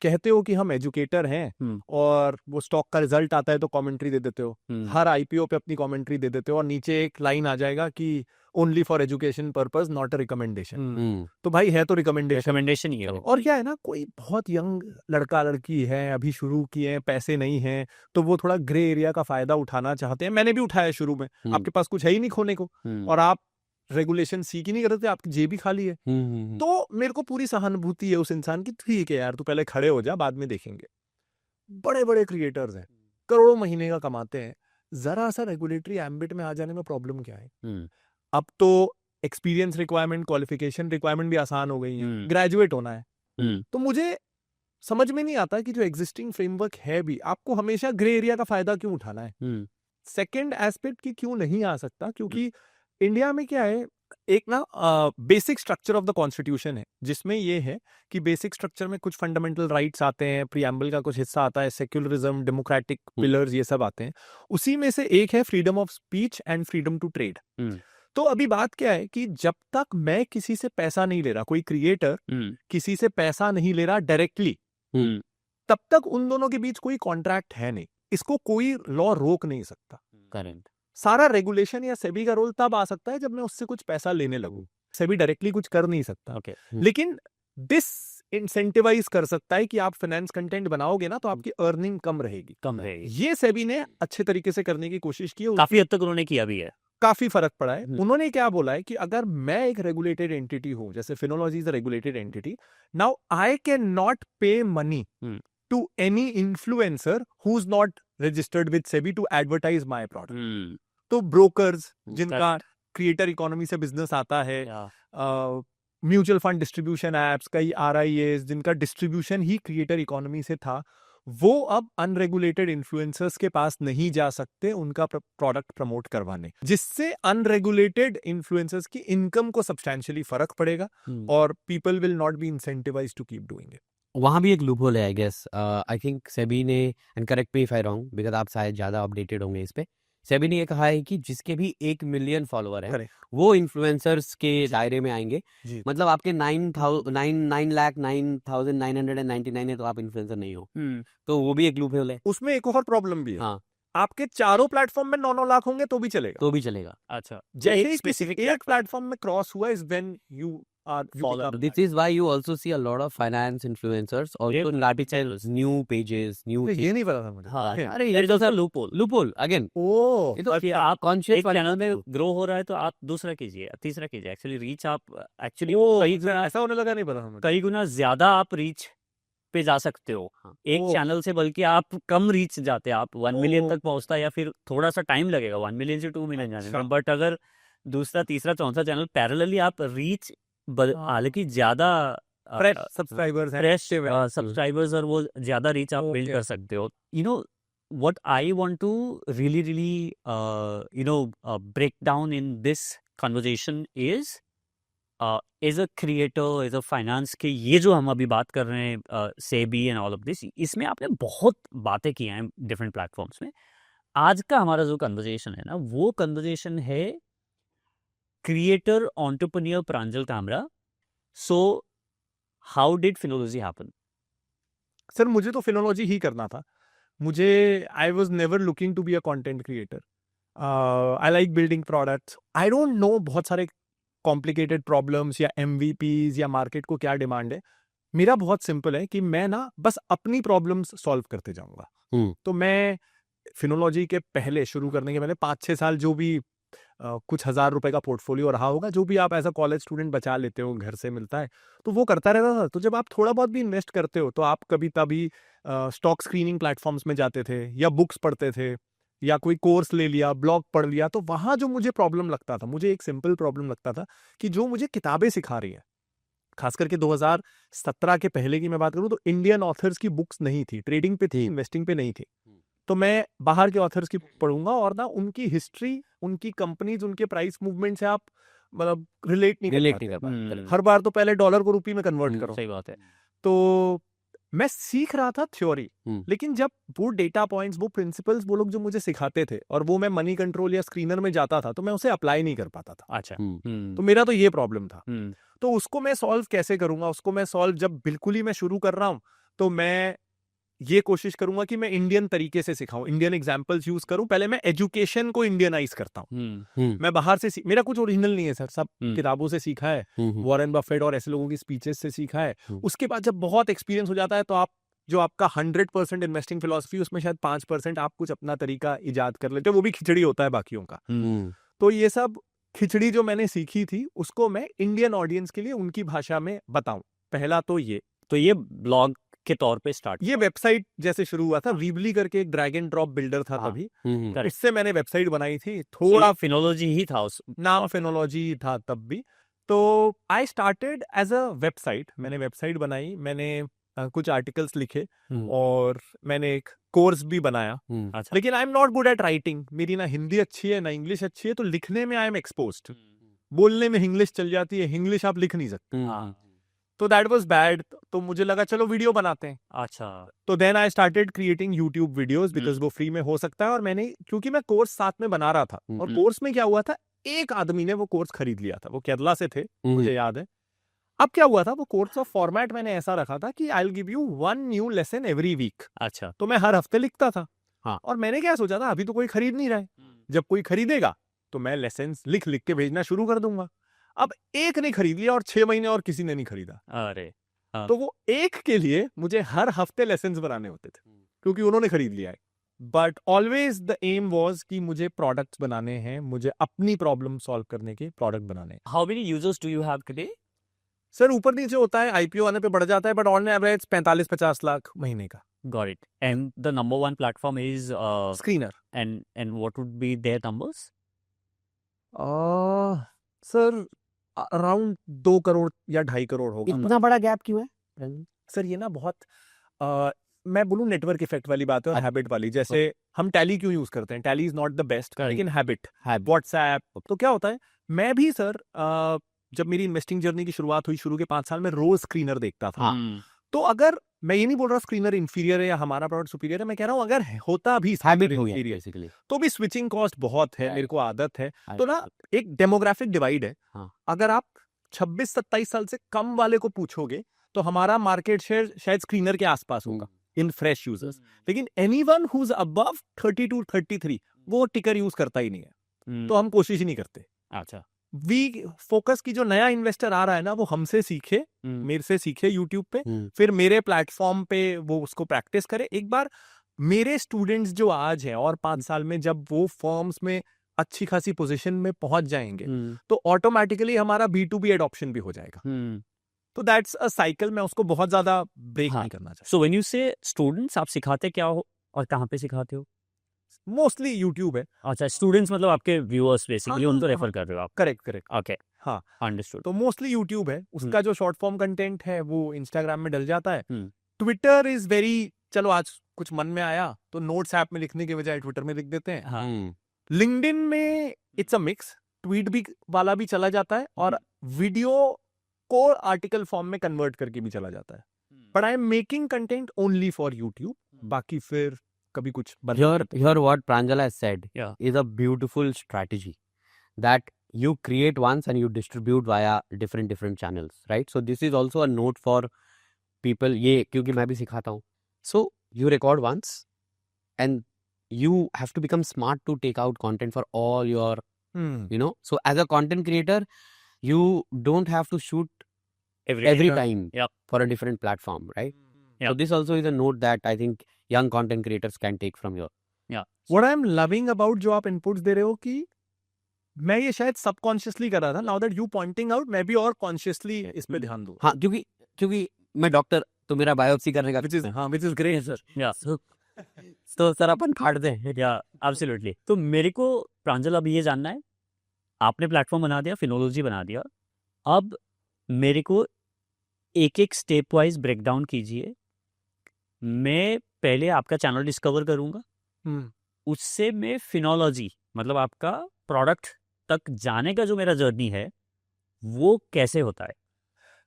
कहते हो कि हम एजुकेटर हैं और वो स्टॉक का रिजल्ट आता है तो कमेंट्री दे देते हो, हर आईपीओ पे अपनी कमेंट्री दे देते हो और नीचे एक लाइन आ जाएगा कि only for education purpose not a recommendation. तो भाई है तो रिकमेंडेशन ही है वो। और क्या है ना, कोई बहुत यंग लड़का लड़की है, अभी शुरू किए हैं, पैसे नहीं हैं, तो वो थोड़ा ग्रे एरिया का फायदा उठाना चाहते हैं। मैंने भी उठाया शुरू में, आपके पास कुछ है ही नहीं खोने को और आप रेगुलेशन सीख ही नहीं करते, आपकी जेब ही खाली है। तो मेरे को पूरी सहानुभूति है उस इंसान की, ठीक है यार तू पहले खड़े हो जा, बाद में देखेंगे। बड़े बड़े क्रिएटर्स हैं, करोड़ों महीने का कमाते हैं, जरा सा रेगुलेटरी एम्बिट में आ जाने में प्रॉब्लम क्या है? अब तो एक्सपीरियंस रिक्वायरमेंट, क्वालिफिकेशन रिक्वायरमेंट भी आसान हो गई है, ग्रेजुएट होना है। तो मुझे समझ में नहीं आता कि जो एग्जिस्टिंग फ्रेमवर्क है भी, आपको हमेशा ग्रे एरिया का फायदा क्यों उठाना है? सेकेंड एस्पेक्ट की क्यों नहीं आ सकता, क्योंकि इंडिया में क्या है, एक ना basic structure of the constitution है जिसमें ये है कि बेसिक स्ट्रक्चर में कुछ फंडामेंटल राइट्स आते हैं, प्रीएम्बल का कुछ हिस्सा आता है, सेक्युलरिज्म, डेमोक्रेटिक पिलर्स, ये सब आते हैं। उसी में से एक है freedom of speech and freedom to trade. तो अभी बात क्या है कि जब तक मैं किसी से पैसा नहीं ले रहा, कोई क्रिएटर किसी से पैसा नहीं ले रहा डायरेक्टली, तब तक उन दोनों के बीच कोई कॉन्ट्रैक्ट है नहीं, इसको कोई लॉ रोक नहीं सकता। करेक्ट। सारा रेगुलेशन या सेबी का रोल तब आ सकता है जब मैं उससे कुछ पैसा लेने लगूं। सेबी डायरेक्टली कुछ कर नहीं सकता। ओके। लेकिन दिस इंसेंटिवाइज कर सकता है कि आप फाइनेंस कंटेंट बनाओगे ना तो आपकी अर्निंग कम रहेगी। ये सेबी ने अच्छे तरीके से करने की कोशिश की है, काफी हद तक उन्होंने किया भी है, काफी फर्क पड़ा है। उन्होंने क्या बोला है कि अगर मैं एक रेगुलेटेड एंटिटी हूं, जैसे Finology is a regulated entity, now I can not pay money to any influencer who is not registered with SEBI to advertise my product. तो ब्रोकर्स जिनका क्रिएटर इकोनॉमी से बिजनेस आता है, म्यूचुअल फंड डिस्ट्रीब्यूशन एप्स, कई RIAs जिनका distribution ही creator economy से था, वो अब अनरेगुलेटेड इन्फ्लुएंसर्स के पास नहीं जा सकते उनका प्रोडक्ट प्रमोट करवाने, जिससे अनरेगुलेटेड इन्फ्लुएंसर्स की इनकम को सब्सटैंशियली फर्क पड़ेगा और people will not be incentivized to keep doing it. वहाँ भी एक लूप होल है I guess. I think SEBI ने, and correct me if I wrong because आप शायद ज़्यादा अपडेटेड होंगे इस पे, सेबी ने ये कहा है कि जिसके भी 1 मिलियन फॉलोअर है वो इन्फ्लुएंसर्स के दायरे में आएंगे। मतलब आपके 9,999 है तो आप इन्फ्लुएंसर नहीं हो। तो वो भी एक लूप होल है। उसमें एक और प्रॉब्लम भी है। हाँ, आपके चारों प्लेटफॉर्म में 9-9 लाख होंगे तो भी चलेगा। तो भी चलेगा। अच्छा, जैसे ही किसी एक प्लेटफॉर्म में क्रॉस हुआ is when you you Follow. become This that. is why you also see a lot of finance influencers also in Lathi channels, new pages, new मुझे ये नहीं पता था मुझे. हाँ, Okay. अरे there ये is तो also sir loophole. loophole again. ओह, ये तो कि आप कॉन्शियस एक चैनल में ग्रो हो रहा है तो आप दूसरा कीजिए, तीसरा कीजिए. एक्चुअली रीच आप एक्चुअली ओह, कई गुना ऐसा होने लगा, नहीं पता था मुझे. कई गुना ज्यादा आप रीच पे जा सकते हो हाँ. एक ओह. चैनल से, बल्कि आप कम रीच जाते हैं, आप 1 मिलियन ओह. तक पहुंचता है या फिर थोड़ा सा टाइम लगेगा 1 मिलियन से 2 मिलियन जाने अच्छा. में. बट अगर दूसरा तीसरा चौथा चैनल पैरेलली आप रीच हाँ. हालांकि ज्यादा फ्रेश सब्सक्राइबर्स हैं, फ्रेश active हैं. सब्सक्राइबर्स और वो ज्यादा रीच आप बिल्ड Okay. कर सकते हो. You know what I want to really break down in this conversation is as a creator, as a finance के ये जो हम अभी बात कर रहे हैं SEBI and all of this, इसमें आपने बहुत बातें की हैं डिफरेंट प्लेटफॉर्म्स में. आज का हमारा जो कन्वर्जेशन है ना, वो कन्वर्जेशन है creator entrepreneur Pranjal Kamra. So how did Finology happen? Sir मुझे तो फिनोलॉजी ही करना था. मुझे I was never looking to be a content creator. I like building products. I don't know बहुत सारे कॉम्प्लिकेटेड प्रॉब्लम्स या एमवीपीज या मार्केट को क्या डिमांड है. मेरा बहुत सिंपल है कि मैं ना बस अपनी प्रॉब्लम्स सॉल्व करते जाऊंगा. तो मैं फिनोलॉजी के पहले, शुरू करने के पहले 5-6 साल जो भी कुछ हजार रुपए का पोर्टफोलियो रहा होगा, जो भी आप एज अ कॉलेज स्टूडेंट बचा लेते हो, घर से मिलता है, तो वो करता रहता था. तो जब आप थोड़ा बहुत भी इन्वेस्ट करते हो तो आप कभी तभी स्टॉक स्क्रीनिंग प्लेटफॉर्म्स में जाते थे या बुक्स पढ़ते थे या कोई कोर्स ले लिया, ब्लॉग पढ़ लिया. तो वहां जो मुझे प्रॉब्लम लगता था, मुझे एक सिंपल प्रॉब्लम लगता था कि जो मुझे किताबें सिखा रही है, खास करके 2017 के पहले की मैं बात करूं तो इंडियन ऑथर्स की बुक्स नहीं थी, ट्रेडिंग पे थी, इन्वेस्टिंग पे नहीं थी. तो मैं बाहर के ऑथर्स की पढ़ूंगा और ना उनकी हिस्ट्री, उनकी कंपनीज, उनके प्राइस मूवमेंट से आप मतलब रिलेट नहीं कर पाते. हर बार तो पहले डॉलर को रुपये में कन्वर्ट करो. सही बात है. तो मैं सीख रहा था थ्योरी, लेकिन जब वो डेटा पॉइंट्स, वो प्रिंसिपल्स, वो लोग जो मुझे सिखाते थे और वो मैं मनी कंट्रोल या स्क्रीनर में जाता था तो मैं उसे अप्लाई नहीं कर पाता था. अच्छा. तो मेरा तो ये प्रॉब्लम था. तो उसको मैं सॉल्व कैसे करूंगा? उसको मैं सॉल्व जब बिल्कुल ही मैं शुरू कर रहा हूं तो मैं ये कोशिश करूंगा कि मैं इंडियन तरीके से सिखाऊं, इंडियन एग्जांपल्स यूज करूं. पहले मैं एजुकेशन को इंडियनाइज करता हूं. मैं बाहर से मेरा कुछ ओरिजिनल नहीं है सर, सब किताबों से सीखा है, वॉरेन बफेट और ऐसे लोगों की स्पीचेस से सीखा है. उसके बाद जब बहुत एक्सपीरियंस हो जाता है तो आप जो आपका 100% इन्वेस्टिंग फिलॉसफी, उसमें शायद 5% आप कुछ अपना तरीका इजाद कर लेते हो, वो भी खिचड़ी होता है बाकियों का. तो ये सब खिचड़ी जो मैंने सीखी थी उसको मैं इंडियन ऑडियंस के लिए उनकी भाषा में बताऊं. पहला तो ये ब्लॉग के तौर पे स्टार्ट, ये वेबसाइट जैसे शुरू हुआ था, वीबली करके एक ड्रैग एंड ड्रॉप बिल्डर था हाँ, तभी, करेक्ट. इससे मैंने वेबसाइट बनाई थी. थोड़ा फिनोलॉजी ही था उस नाम फिनोलॉजी था तब भी. तो I started as a website. मैंने वेबसाइट बनाई, मैंने कुछ आर्टिकल्स लिखे और मैंने एक कोर्स भी बनाया. अच्छा. लेकिन I am not good at writing. मेरी ना हिंदी अच्छी है ना इंग्लिश अच्छी है, तो लिखने में आई एम एक्सपोज्ड. बोलने में इंग्लिश चल जाती है, इंग्लिश आप लिख नहीं सकते. हाँ. तो दैट वाज बैड. तो मुझे लगा चलो वीडियो बनाते हैं. अच्छा. तो then I started creating YouTube videos because वो फ्री में हो सकता है. और मैंने, क्योंकि मैं कोर्स साथ में बना रहा था, और कोर्स में क्या हुआ था, एक आदमी ने वो कोर्स खरीद लिया था, वो केरला से थे, मुझे याद है. अब क्या हुआ था, वो कोर्स का फॉर्मेट मैंने ऐसा रखा था कि I will give you 1 new lesson every week. अच्छा. तो मैं हर हफ्ते लिखता था. हाँ. और मैंने क्या सोचा था, अभी तो कोई खरीद नहीं रहा है, जब कोई खरीदेगा तो मैं लेसन लिख लिख के भेजना शुरू कर दूंगा. अब एक ने खरीद लिया और 6 महीने और किसी ने नहीं खरीदा. अरे. तो वो एक के लिए मुझे हर हफ्ते लेसन्स बनाने होते थे, क्योंकि उन्होंने खरीद लिया है. But always the aim was कि मुझे प्रोडक्ट्स बनाने हैं, मुझे अपनी प्रॉब्लम सॉल्व करने के प्रोडक्ट बनाने हैं. How many users do you have today? Sir ऊपर नीचे होता है, आईपीओ आने पे बढ़ जाता है, बट ऑन एवरेज 45-50 लाख महीने का. Got it. And the number one platform is screener. and what would be their numbers? Sir around 2 crore या 2.5 करोड़ होगा. इतना बड़ा गैप क्यों है? सर ये ना बहुत मैं बोलूं नेटवर्क इफेक्ट वाली बात है और हैबिट वाली. जैसे हम टैली क्यों यूज करते हैं, tally is not the best, लेकिन हैबिट, व्हाट्सएप. तो क्या होता है, मैं भी सर जब मेरी इन्वेस्टिंग जर्नी की शुरुआत हुई, शुरू के 5 साल में रोज स्क्रीनर देखता था. तो अगर मैं ये नहीं बोल रहा स्क्रीनर इंफीरियर है या हमारा प्रोडक्ट सुपीरियर है, मैं कह रहा हूँ अगर होता भी हैबिट हो गया बेसिकली, तो भी स्विचिंग कॉस्ट बहुत है, मेरे को आदत है. तो ना एक डेमोग्राफिक डिवाइड है. अगर आप 26-27 साल से कम वाले को पूछोगे तो हमारा मार्केट शेयर शायद स्क्रीनर के आसपास होगा इन फ्रेश यूजर्स. लेकिन एनीवन हु इज अबव 32-33 वो टिकर यूज करता ही नहीं है. तो हम कोशिश ही नहीं करते. अच्छा. वी फोकस की जो नया इन्वेस्टर आ रहा है ना वो हमसे सीखे, हम्म, मेरे से सीखे यूट्यूब पे, हम्म, फिर मेरे प्लेटफॉर्म पे वो उसको प्रैक्टिस करे। एक बार मेरे स्टूडेंट्स जो आज हैं और 5 साल में जब वो फर्म्स में अच्छी खासी पोजीशन में पहुंच जाएंगे हम्म, तो ऑटोमेटिकली हमारा B2B एडॉप्शन भी हो जाएगा। हम्म। तो दैट्स अ साइकिल, मैं उसको बहुत ज्यादा ब्रेक हाँ। नहीं करना चाहता। सो व्हेन यू से स्टूडेंट्स, आप सिखाते क्या हो और कहाँ पे सिखाते हो? मोस्टली यूट्यूब है। अच्छा, स्टूडेंट्स मतलब आपके व्यूअर्स बेसिकली, हाँ, उनको हाँ, रेफर कर रहे हो आप? Correct correct. ओके, हाँ, अंडरस्टूड। तो मोस्टली यूट्यूब है, उसका जो शॉर्ट फॉर्म कंटेंट है वो इंस्टाग्राम में डल जाता है। हम्म, ट्विटर इज वेरी, चलो आज कुछ मन में आया तो नोट्स ऐप में लिखने के बजाय ट्विटर में लिख देते हैं। हाँ, लिंक्डइन में इट्स अ मिक्स, ट्वीट भी वाला भी चला जाता है और वीडियो को आर्टिकल फॉर्म में कन्वर्ट करके भी चला जाता है। But I am making content only for YouTube, बाकी फिर कभी कुछ Here what Pranjala has said Yeah. is a beautiful strategy that you create once and you distribute via different channels, right? So this is also a note for people, ये क्योंकि मैं भी सिखाता हूँ. So you record once and you have to become smart to take out content for all your, so as a content creator, you don't have to shoot every time Yep. for a different platform, right? So Yep. this also is a note that I think young content creators can take from your. What I am loving about जो आप inputs दे रहे हो कि मैं ये शायद subconsciously कर रहा था, now that you pointing out मैं भी और कॉन्शियसली इस पे ध्यान दूं, हाँ, क्योंकि मैं डॉक्टर, तो मेरा बायोप्सी करने का which is great sir. Yeah. तो सर अपन काट दें. या एब्सोल्युटली। तो मेरे को प्रांजल अब ये जानना है, आपने प्लेटफॉर्म बना दिया, फिनोलॉजी बना दिया, अब मेरे को एक एक स्टेप वाइज ब्रेक डाउन कीजिए। मैं पहले आपका चैनल डिस्कवर करूंगा, उससे मैं फिनोलॉजी मतलब आपका प्रोडक्ट तक जाने का जो मेरा जर्नी है वो कैसे होता है?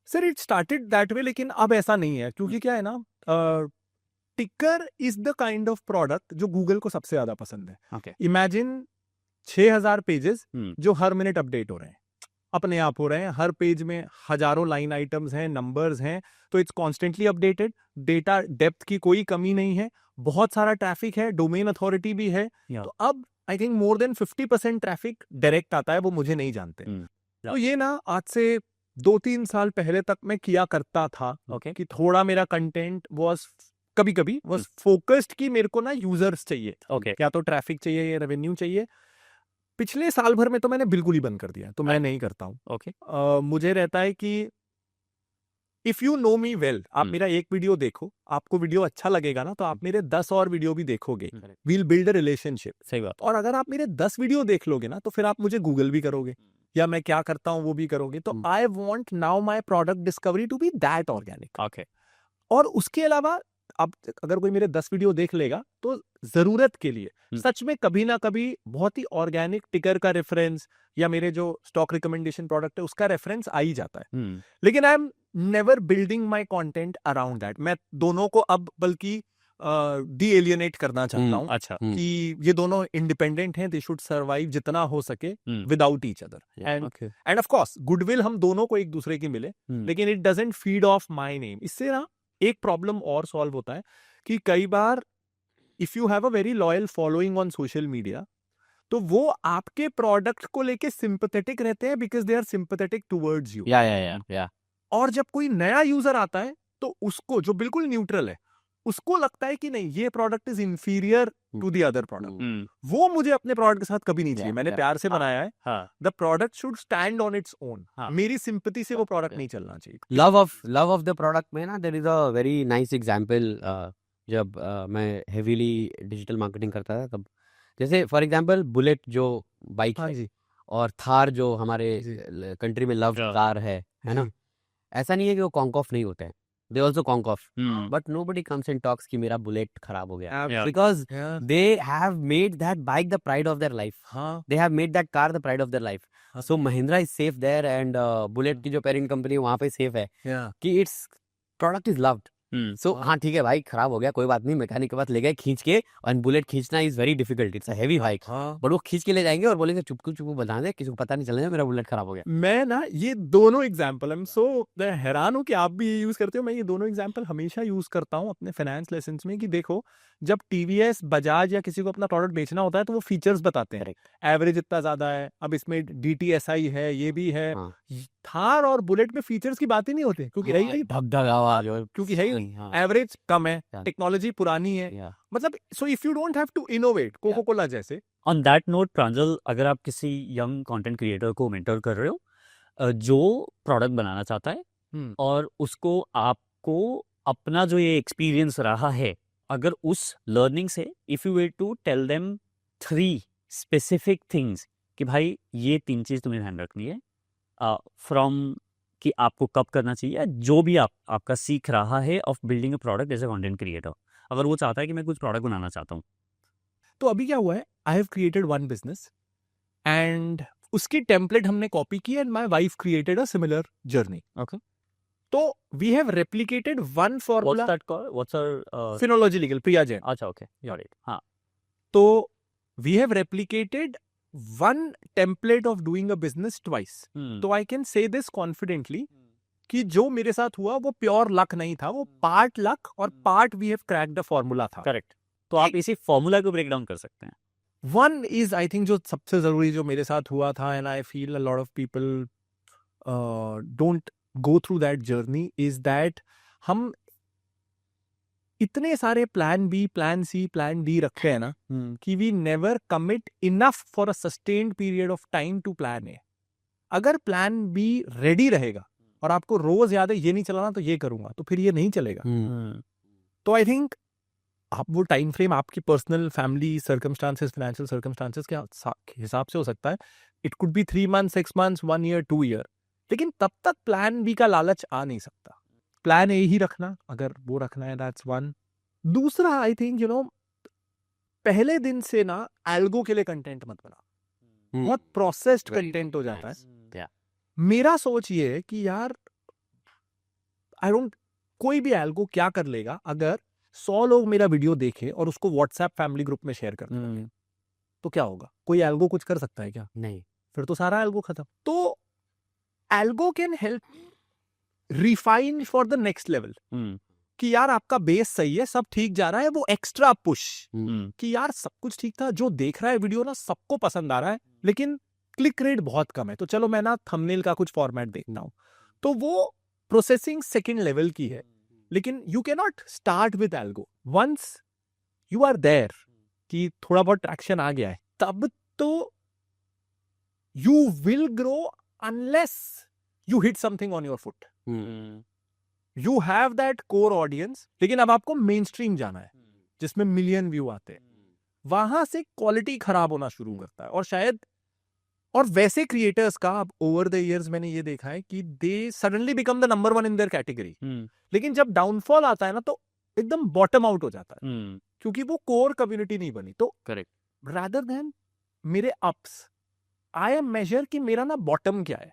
Sir it started that way, लेकिन अब ऐसा नहीं है क्योंकि क्या है ना, टिकर is the kind of product जो गूगल को सबसे ज्यादा पसंद है। ओके। इमेजिन 6000 पेजेस हम्म। जो हर मिनट अपडेट हो रहे हैं, अपने आप हो रहे हैं, हर पेज में हजारों लाइन आइटम्स हैं, नंबर्स हैं, तो it's constantly updated, data depth की कोई कमी नहीं है, बहुत सारा ट्रैफिक है, डोमेन अथॉरिटी भी है। Yeah. तो अब I think more than 50% traffic direct आता है, वो मुझे नहीं जानते। तो ये ना आज से 2-3 साल पहले तक मैं किया करता था ओके। कि थोड़ा मेरा कंटेंट वॉज कभी कभी वॉज फोकस्ड कि मेरे को ना यूजर्स चाहिए, ओके। क्या तो ट्रैफिक चाहिए या रेवेन्यू चाहिए। पिछले साल भर में तो मैंने बिल्कुल ही बंद कर दिया, तो मैं नहीं करता हूँ। ओके। मुझे रहता है कि if you no me well, आप मेरा एक वीडियो देखो, आपको वीडियो अच्छा लगेगा ना तो आप मेरे 10 और वीडियो भी देखोगे, वील बिल्ड अ रिलेशनशिप। सही बात। और अगर आप मेरे 10 वीडियो देख लोगे ना तो फिर आप मुझे गूगल भी करोगे या मैं क्या करता हूँ वो भी करोगे। तो I want now my product discovery to be that organic. Okay. और उसके अलावा अब अगर कोई मेरे 10 वीडियो देख लेगा तो जरूरत के लिए सच में कभी ना कभी बहुत ही ऑर्गेनिक टिकर का रेफरेंस या मेरे जो स्टॉक रिकमेंडेशन प्रोडक्ट है उसका रेफरेंस आ ही जाता है। लेकिन I am never building my content around that. मैं दोनों को अब बल्कि डी एलियनेट करना चाहता हूँ। अच्छा। कि ये दोनों इंडिपेंडेंट हैं, दे शुड सर्वाइव जितना हो सके without each other. End of course goodwill हम दोनों को एक दूसरे की मिले, लेकिन it doesn't feed of my name. इससे ना एक प्रॉब्लम और सॉल्व होता है कि कई बार if you have a very loyal following on social media तो वो आपके प्रोडक्ट को लेके सिंपैथेटिक रहते हैं because they are sympathetic towards you. या और जब कोई नया यूजर आता है तो उसको, जो बिल्कुल न्यूट्रल है, उसको लगता है कि नहीं ये product is inferior to the other product. वो मुझे अपने प्रोडक्ट के साथ कभी नहीं चाहिए। मैंने प्यार से बनाया है, the product should stand on its own. मेरी सिंपैथी से वो प्रोडक्ट नहीं चलना चाहिए। लव ऑफ द प्रोडक्ट में ना there is a very nice example. जब मैं हेवीली डिजिटल मार्केटिंग करता था तब, जैसे फॉर एग्जांपल बुलेट जो बाइक हाँ है जी, और थार जो हमारे कंट्री में लव Yeah. कार है ना, ऐसा नहीं है कि वो कॉन्क ऑफ नहीं होते हैं, they also conc of, but nobody comes and talks कि मेरा बुलेट खराब हो गया, Yeah. Because Yeah. they have made that bike the pride of their life. हाँ, They have made that car the pride of their life. हाँ. So Mahindra is safe there and Bullet की जो parent company है वहाँ पे safe है yeah. कि its product is loved. सो हाँ ठीक है भाई, खराब हो गया, कोई बात नहीं, मैकेनिक के पास ले गए खींच के, और बुलेट खींचना is very difficult, it's a heavy bike, हाँ बट वो खींच के ले जाएंगे और बोलेंगे चुपकू चुपकू बता दे, किसी को पता नहीं चलना मेरा बुलेट खराब हो गया। मैं ना ये दोनों एग्जाम्पल I'm so हैरान हूँ कि आप भी ये यूज करते हो। मैं ये दोनों एग्जाम्पल हमेशा यूज करता हूँ अपने फाइनेंस लेसन में कि देखो, जब टीवीएस बजाज या किसी को अपना प्रोडक्ट बेचना होता है तो वो फीचर्स बताते हैं, एवरेज इतना ज्यादा है, अब इसमें DTSI है, ये भी है। हाँ। थार और बुलेट में फीचर्स की बात ही नहीं होती क्योंकि है ही धक धक आवाज और क्योंकि है ही हाँ, एवरेज कम है, Yeah. टेक्नोलॉजी पुरानी है, yeah. मतलब so if you don't have to innovate, coca cola जैसे। ऑन दैट नोट प्रांजल, अगर आप किसी यंग कंटेंट क्रिएटर को मेंटर कर रहे हो जो प्रोडक्ट बनाना चाहता है और उसको आपको अपना जो ये एक्सपीरियंस रहा है, अगर उस लर्निंग से if you were to tell them 3 specific things कि भाई ये 3 चीज़ तुम्हें ध्यान रखनी है फ्रॉम कि आपको कब करना चाहिए, या जो भी आपका सीख रहा है of building a product as a content creator, अगर वो चाहता है कि मैं कुछ प्रोडक्ट बनाना चाहता हूँ। तो अभी क्या हुआ है, I have created one business and उसकी टेम्पलेट हमने कॉपी की and my wife created a similar journey. Okay. तो we have replicated one What's formula, that called? What's our Finology legal, Priya Jain. अच्छा, ओके, गॉट इट। हाँ। तो we have replicated one template of doing a business twice. तो I can say this confidently कि जो मेरे साथ हुआ वो प्योर लक नहीं था, वो पार्ट लक और part we have cracked the formula था। करेक्ट। तो आप इसी फॉर्मूला को ब्रेक डाउन कर सकते हैं। वन इज आई थिंक जो सबसे जरूरी जो मेरे साथ हुआ था, and I feel a lot of people don't go through that journey, is that हम इतने सारे plan B, plan C, plan D रखे हैं ना कि we never commit enough for a sustained period of time to plan A. अगर plan be ready रहेगा और आपको रोज याद है ये नहीं चलाना तो ये करूंगा, तो फिर ये नहीं चलेगा। तो आई थिंक आप वो टाइम फ्रेम आपकी personal family circumstances, financial circumstances के हिसाब से हो सकता है। It could be 3 months, 6 months, 1 year, 2 year, लेकिन तब तक प्लान बी का लालच आ नहीं सकता। प्लान ए ही रखना, अगर वो रखना है, दैट्स वन। दूसरा आई थिंक पहले दिन से ना एल्गो के लिए कंटेंट मत बना, बहुत प्रोसेस्ड कंटेंट हो जाता है। मेरा सोच ये है कि यार कोई भी एल्गो क्या कर लेगा, अगर 100 लोग मेरा वीडियो देखें और उसको व्हाट्सएप फैमिली ग्रुप में शेयर कर दें, तो क्या होगा? कोई एल्गो कुछ कर सकता है क्या? नहीं। फिर तो सारा एल्गो खत्म। तो algo can help refine for the next level कि यार आपका बेस सही है, सब ठीक जा रहा है, वो एक्स्ट्रा पुश कि यार सब कुछ ठीक था, जो देख रहा है वीडियो ना सबको पसंद आ रहा है, लेकिन क्लिक रेट बहुत कम है, तो चलो मैं ना थंबनेल का कुछ फॉर्मेट देखता हूं। तो वो प्रोसेसिंग सेकेंड लेवल की है, लेकिन you can not start with algo. Once you are there कि थोड़ा बहुत ट्रैक्शन आ गया है, तब तो you will grow unless you hit something on your foot. You have that core audience, लेकिन अब आपको मेन स्ट्रीम जाना है जिसमें मिलियन व्यू आते हैं, वहां से क्वालिटी खराब होना शुरू करता है। और शायद और वैसे क्रिएटर्स का अब ओवर द इयर्स मैंने ये देखा है कि they suddenly become the number 1 in their category, लेकिन जब डाउनफॉल आता है ना तो एकदम बॉटम आउट हो जाता है, क्योंकि वो कोर कम्युनिटी नहीं बनी। तो करेक्ट। रादर देन मेरे अप्स, आई एम मेजर कि मेरा ना बॉटम क्या है,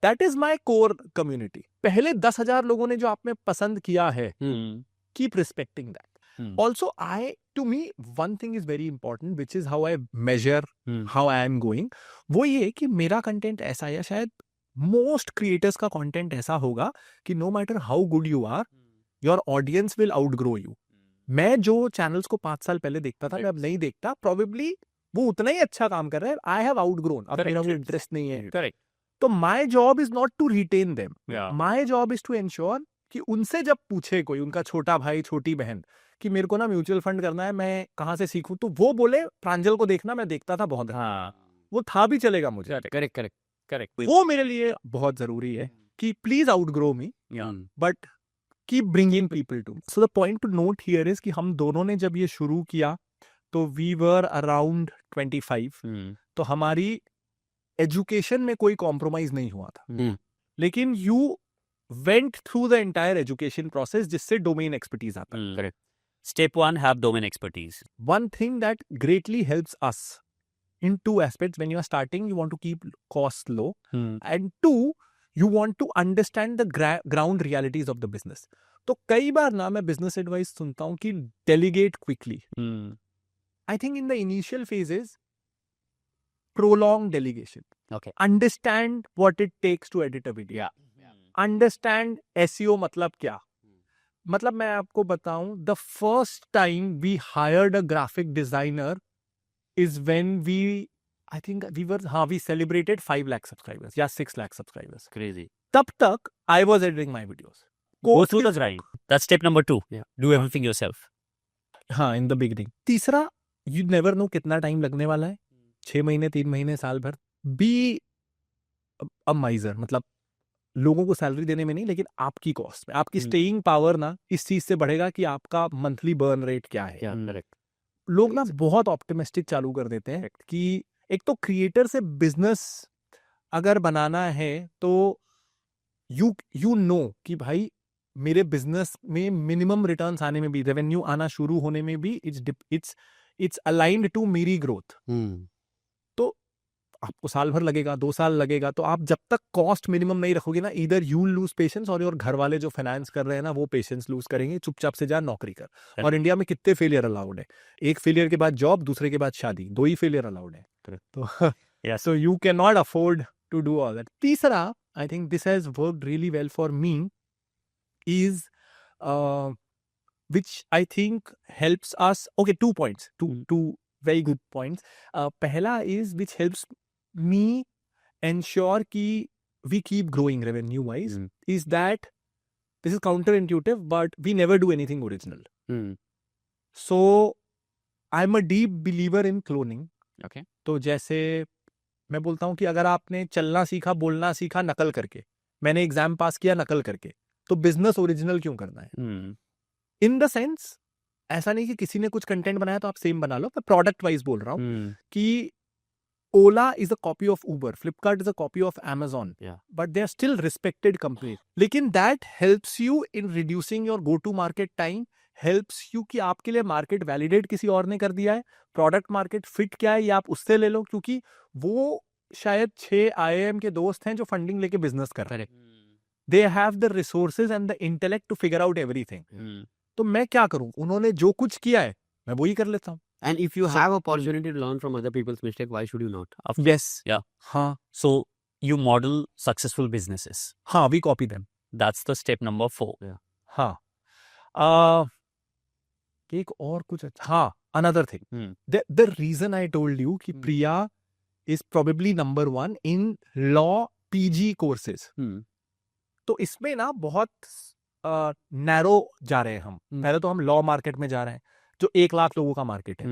that is my core community. पहले 10,000 लोगों ने जो आप में पसंद किया है, keep respecting that. Also, to me, one thing is very important, which is how I measure how I am going. वो ये कि मेरा कंटेंट ऐसा है, शायद most creators का कंटेंट ऐसा होगा कि no matter how good you are, your audience will outgrow you. मैं जो चैनल्स को 5 साल पहले देखता था, मैं अब नहीं देखता, probably वो उतना ही अच्छा काम कर रहे हैं, I have outgrown, अब मेरा वो इंटरेस्ट नहीं है। करेक्ट। तो my job is not to retain them. Yeah. My job is to ensure कि उनसे जब पूछे कोई, उनका छोटा भाई, छोटी बहन, कि मेरे को ना म्यूचुअल फंड करना है, मैं कहाँ से सीखूं, तो वो बोले प्रांजल को देखना, मैं देखता था बहुत, वो था भी चलेगा मुझे। करेक्ट। वो मेरे लिए बहुत जरूरी है कि please outgrow me, but keep bringing people to. So the point to note here is कि हम दोनों ने जब ये शुरू किया तो वी वर अराउंड 25, तो हमारी एजुकेशन में कोई कॉम्प्रोमाइज नहीं हुआ था, लेकिन you went through the entire education process, जिससे डोमेन एक्सपर्टीज आता है। Correct. Step 1, have domain expertise. One thing that greatly helps us in 2 aspects: when you are starting, you want to keep costs low, and 2, you want to understand the ground realities of the business. तो कई बार ना मैं business advice सुनता हूँ कि delegate quickly. Hmm. I think in the initial phases, prolong delegation. Okay. Understand what it takes to edit a video. Yeah. Understand SEO मतलब क्या. मतलब मैं आपको बताऊं, the first time we hired a graphic designer is when we celebrated 5 lakh subscribers या 6 lakh subscribers. Crazy. तब तक I was editing my videos. Go through the grind. That's step number 2. Yeah. Do everything yourself. हाँ, in the beginning. तीसरा, you never know कितना time लगने वाला है. 6 महीने, 3 महीने, साल भर. Be a miser. मतलब लोगों को सैलरी देने में नहीं, लेकिन आपकी कॉस्ट में, आपकी स्टेइंग पावर ना इस चीज से बढ़ेगा कि आपका मंथली बर्न रेट क्या है. Yeah, correct. लोग ना बहुत ऑप्टिमिस्टिक चालू कर देते हैं कि एक तो क्रिएटर से बिजनेस अगर बनाना है तो यू नो कि भाई मेरे बिजनेस में मिनिमम रिटर्न्स आने में भी, रेवेन्यू आना शुरू होने में भी इट्स अलाइंड टू मेरी ग्रोथ. तो आपको साल भर लगेगा, 2 साल लगेगा, तो आप जब तक कॉस्ट मिनिमम नहीं रखोगे ना, इधर यू लूज पेशेंस और घर वाले जो फाइनेंस कर रहे हैं ना वो पेशेंस लूज करेंगे. चुपचाप से जा नौकरी कर. और इंडिया में कितने फेलियर अलाउड है? एक फेलियर के बाद जॉब, दूसरे के बाद शादी, 2 ही फेलियर अलाउड है. तो Yes. So you can not afford to do all that. तीसरा, I think this has worked really well for me, is which I think helps us. Okay, 2 points, two very good points. Pehla is which helps me ensure ki we keep growing revenue wise, is that this is counterintuitive, but we never do anything original. So I'm a deep believer in cloning. Okay. तो जैसे मैं बोलता हूँ कि अगर आपने चलना सीखा, बोलना सीखा नकल करके, मैंने एग्जाम पास किया नकल करके, तो बिजनेस ओरिजिनल क्यों करना है? इन द सेंस, ऐसा नहीं कि किसी ने कुछ कंटेंट बनाया तो आप सेम बना लो. मैं प्रोडक्ट वाइज बोल रहा हूँ कि Ola is a copy of Uber, Flipkart is a copy of Amazon, but they are still respected company. लेकिन that helps you in reducing your go to market time, helps you कि आपके लिए मार्केट वैलिडेट किसी और ने कर दिया है, प्रोडक्ट मार्केट फिट क्या है ये आप उससे ले लो, क्योंकि वो शायद 6 IIM के दोस्त हैं जो फंडिंग लेके बिजनेस कर रहे हैं. They have the resources and the intellect to figure out everything. तो मैं क्या करूं, उन्होंने जो कुछ किया है मैं वही कर लेता हूं. And if you have opportunity to learn from other people's mistake, why should you not? Yes. Yeah. हाँ. So you model successful businesses. हाँ, we copy them. That's the step number 4. हाँ. एक और कुछ हाँ, another thing. The reason I told you कि Priya is probably number 1 in law PG courses. तो इसमें ना बहुत नैरो जा रहे हैं हम. पहले तो हम लॉ मार्केट में जा रहे हैं जो 1 लाख लोगों का मार्केट है,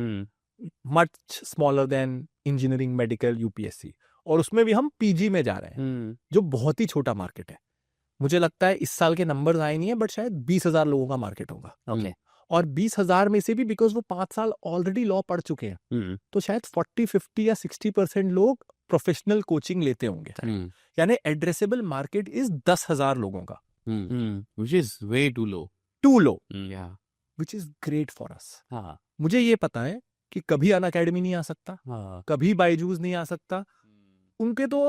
much smaller than engineering, medical, UPSC. और उसमें भी हम PG में जा रहे हैं जो बहुत ही छोटा मार्केट है. मुझे लगता है इस साल के नंबर्स आए नहीं है, बट शायद 20,000 लोगों का मार्केट होगा. Okay. और 20,000 में से भी बिकॉज वो 5 साल ऑलरेडी लॉ पढ़ चुके हैं, तो शायद 40-50 या 60% लोग प्रोफेशनल कोचिंग लेते होंगे. यानी एड्रेसेबल मार्केट इज 10,000 लोगों का, Which is way too low. Too low, Yeah. Which is great for us. हाँ. मुझे ये पता है कि कभी अन अकेडमी नहीं आ सकता, हाँ. कभी बायजूस नहीं आ सकता. उनके तो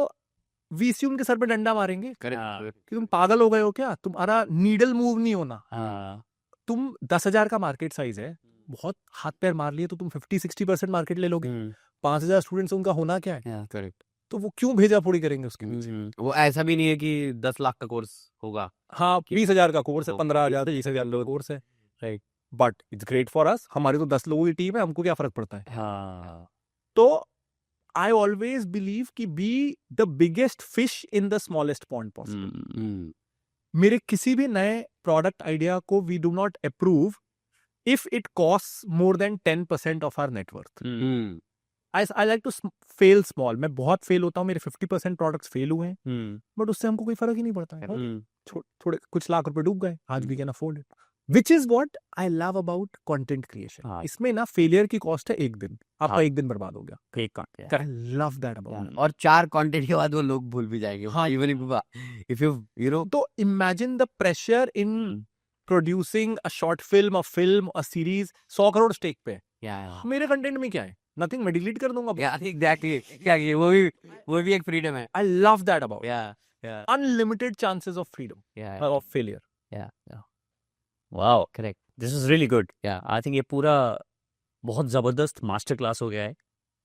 VC उनके सर पे डंडा मारेंगे Correct. कि तुम पागल हो गए हो क्या, तुम्हारा नीडल मूव नहीं होना. हाँ. तुम 10,000 का मार्केट साइज है, बहुत हाथ पैर मार लिए तो तुम 50-60% मार्केट ले लोगे. 5,000 स्टूडेंट्स उनका होना क्या है? Yeah, correct. तो वो क्यों भेजा पूरी करेंगे उसके पीछे? वो ऐसा भी नहीं है कि 10 लाख का कोर्स होगा. हाँ, 20,000 का कोर्स है, 15,000 20,000 का कोर्स है, Right. But it's great for अस. हमारी तो 10 लोगों की टीम है, हमको क्या फर्क पड़ता है? हाँ. तो आई ऑलवेज बिलीव कि be the biggest fish in the smallest pond possible. मेरे किसी भी नए प्रोडक्ट आइडिया को we do not approve if it cost more than 10% of our net worth. I like to fail small. मैं बहुत fail होता हूँ, मेरे 50% प्रोडक्ट्स फेल हुए हैं, बट उससे हमको कोई फर्क ही नहीं पड़ता है. थोड़े कुछ लाख रुपए डूब गए, आज we can afford it, which is what I love about content creation. इसमें ना फेलियर की कॉस्ट है 1 दिन, आपका 1 दिन बर्बाद हो गया. I love that about. और 4 कंटेंट के बाद वो लोग भूल भी जाएंगे. हाँ, इवन इफ यू नो. तो imagine the pressure in producing a short film, a film, a series. 100 crore stake पे. मेरे कंटेंट में क्या है? नथिंग. मैं डिलीट कर दूंगा. एग्जैक्टली. क्या वो भी एक फ्रीडम है. I love that about. Yeah. Unlimited chances of freedom, of failure. Yeah. Wow, correct this is really good. या आई थिंक ये पूरा बहुत ज़बरदस्त मास्टर क्लास हो गया है।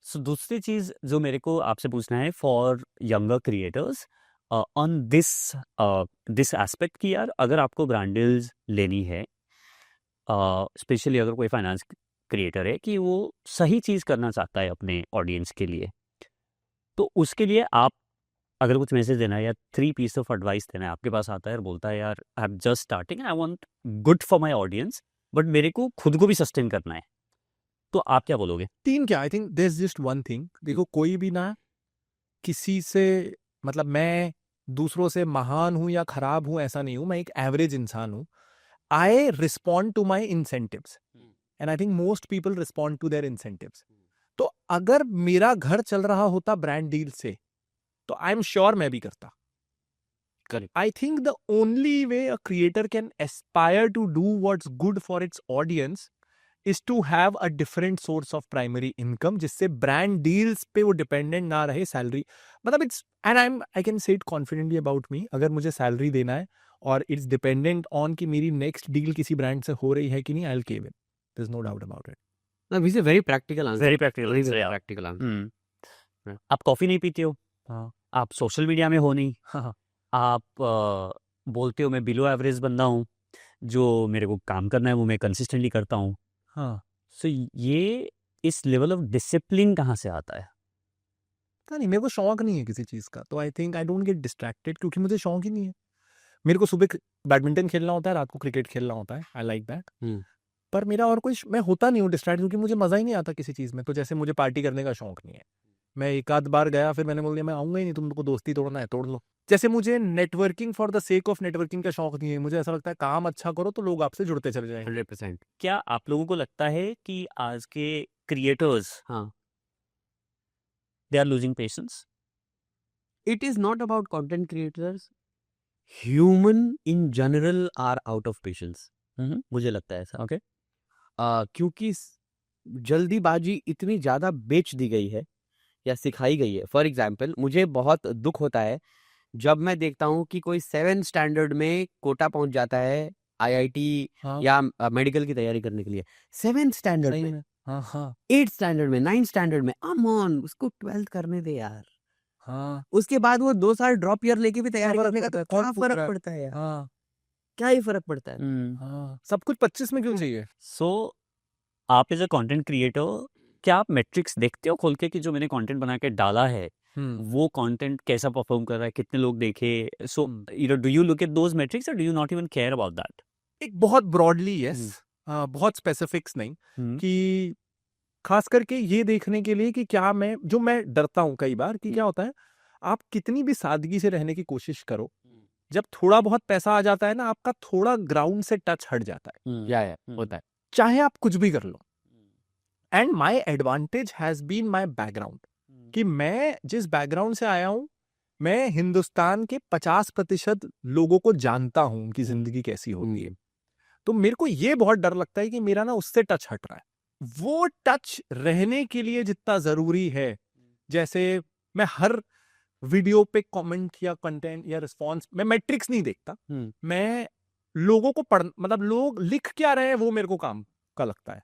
सो दूसरी चीज़ जो मेरे को आपसे पूछना है for younger creators on this aspect कि यार अगर आपको ब्रांड डील्स लेनी है, स्पेशली अगर कोई फाइनेंस क्रिएटर है कि वो सही चीज़ करना चाहता है अपने ऑडियंस के लिए, तो उसके लिए आप अगर कुछ मैसेज देना है या 3 पीस ऑफ एडवाइस देना है, आपके पास आता है और बोलता है यार I am just starting, I want good for my audience but मेरे को खुद को भी सस्टेन करना है, तो आप क्या बोलोगे? 3 क्या, I think there is just one thing. देखो, कोई भी ना किसी से, मतलब मैं दूसरों से महान हूं या खराब हूं ऐसा नहीं हूं, मैं एक एवरेज इंसान हूं। I respond to my incentives and I think most people respond to their incentives. तो अगर मेरा घर चल रहा होता ब्रांड डील से, तो आई एम श्योर मैं भी करता। Correct. I think the only way a creator can aspire to do what's good for its audience is to have a different source of primary income, जिससे brand deals पे वो dependent ना रहे salary। मतलब it's, and I can say it confidently about me, अगर मुझे salary देना है और it's dependent on कि मेरी next deal किसी brand से हो रही है कि नहीं, I'll cave in, there's no doubt about it। No, this is a very practical answer. Very practical Very, answer very यार। practical answer. Yeah. आप कॉफ़ी नहीं पीते हो, हाँ आप सोशल मीडिया में हो नहीं, हाँ आप बोलते हो मैं बिलो एवरेज बंदा हूँ, जो मेरे को काम करना है वो मैं कंसिस्टेंटली करता हूँ। हाँ। सो ये इस लेवल ऑफ डिसिप्लिन कहाँ से आता है? पता नहीं, मेरे को शौक नहीं है किसी चीज़ का, तो I think I don't get distracted, क्योंकि मुझे शौक ही नहीं है। मेरे को सुबह बैडमिंटन खेलना होता है, रात को क्रिकेट खेलना होता है, आई लाइक दैट। पर मेरा और कोई मैं होता नहीं हूँ डिस्ट्रैक्ट, क्योंकि मुझे मज़ा ही नहीं आता किसी चीज़ में। तो जैसे मुझे पार्टी करने का शौक नहीं है, मैं एक आध बार गया फिर मैंने बोल दिया मैं आऊँगा ही नहीं, तुमको दोस्ती तोड़ना है तोड़ लो। जैसे मुझे networking for the sake of networking का शौक नहीं है, मुझे ऐसा लगता है काम अच्छा करो तो लोग आपसे जुड़ते चले जाएंगे। 100%. क्या आप लोगों को लगता है कि आज के क्रिएटर्स हाँ. They are losing patience? It is not about content creators. Human in general are out of patience. मुझे लगता है ऐसा. ओके। क्योंकि जल्दीबाजी इतनी ज़्यादा बेच दी गई है या सिखाई गई है. फॉर एग्जाम्पल, मुझे बहुत दुख होता है जब मैं देखता हूँ कि कोई 7th स्टैंडर्ड में कोटा पहुंच जाता है IIT हाँ या मेडिकल की तैयारी करने के लिए. 7th स्टैंडर्ड सही में, में, हाँ हाँ 8th स्टैंडर्ड में, 9th स्टैंडर्ड में. अमन उसको 12th करने दे यार. हाँ उसके बाद वो 2 साल ड्रॉप ईयर लेके भी तैयारी फर्क करने का, पड़ता है, तो क्या कौन पूछ फर्क रहा है? पड़ता है यार? हाँ क्या ही फर्क पड़ता है? हाँ, सब कुछ 25 में क्यों चाहिए? सो आप एज अ कंटेंट क्रिएटर क्या आप मैट्रिक्स देखते हो खोल के कि जो मैंने कंटेंट बना के डाला है वो कंटेंट कैसा परफॉर्म कर रहा है, कितने लोग देखे? So do you look at those metrics और do you not even care about that? एक बहुत ब्रॉडली यस, बहुत स्पेसिफिक्स नहीं, कि खास करके ये देखने के लिए कि क्या मैं डरता हूँ कई बार कि क्या होता है, आप कितनी भी सादगी से रहने की कोशिश करो, जब थोड़ा बहुत पैसा आ जाता है ना, आपका थोड़ा ग्राउंड से टच हट जाता है, या होता है. चाहे आप कुछ भी कर लो। And my advantage has been my background, कि मैं जिस बैकग्राउंड से आया हूं, मैं हिंदुस्तान के 50% लोगों को जानता हूं, उनकी जिंदगी कैसी होती है। तो मेरे को ये बहुत डर लगता है कि मेरा ना उससे टच हट रहा है। वो टच रहने के लिए जितना जरूरी है, जैसे मैं हर वीडियो पे कमेंट या कंटेंट या रिस्पॉन्स, मैं मैट्रिक्स नहीं देखता, मैं लोगों को मतलब लोग लिख क्या रहे हैं वो मेरे को काम का लगता है।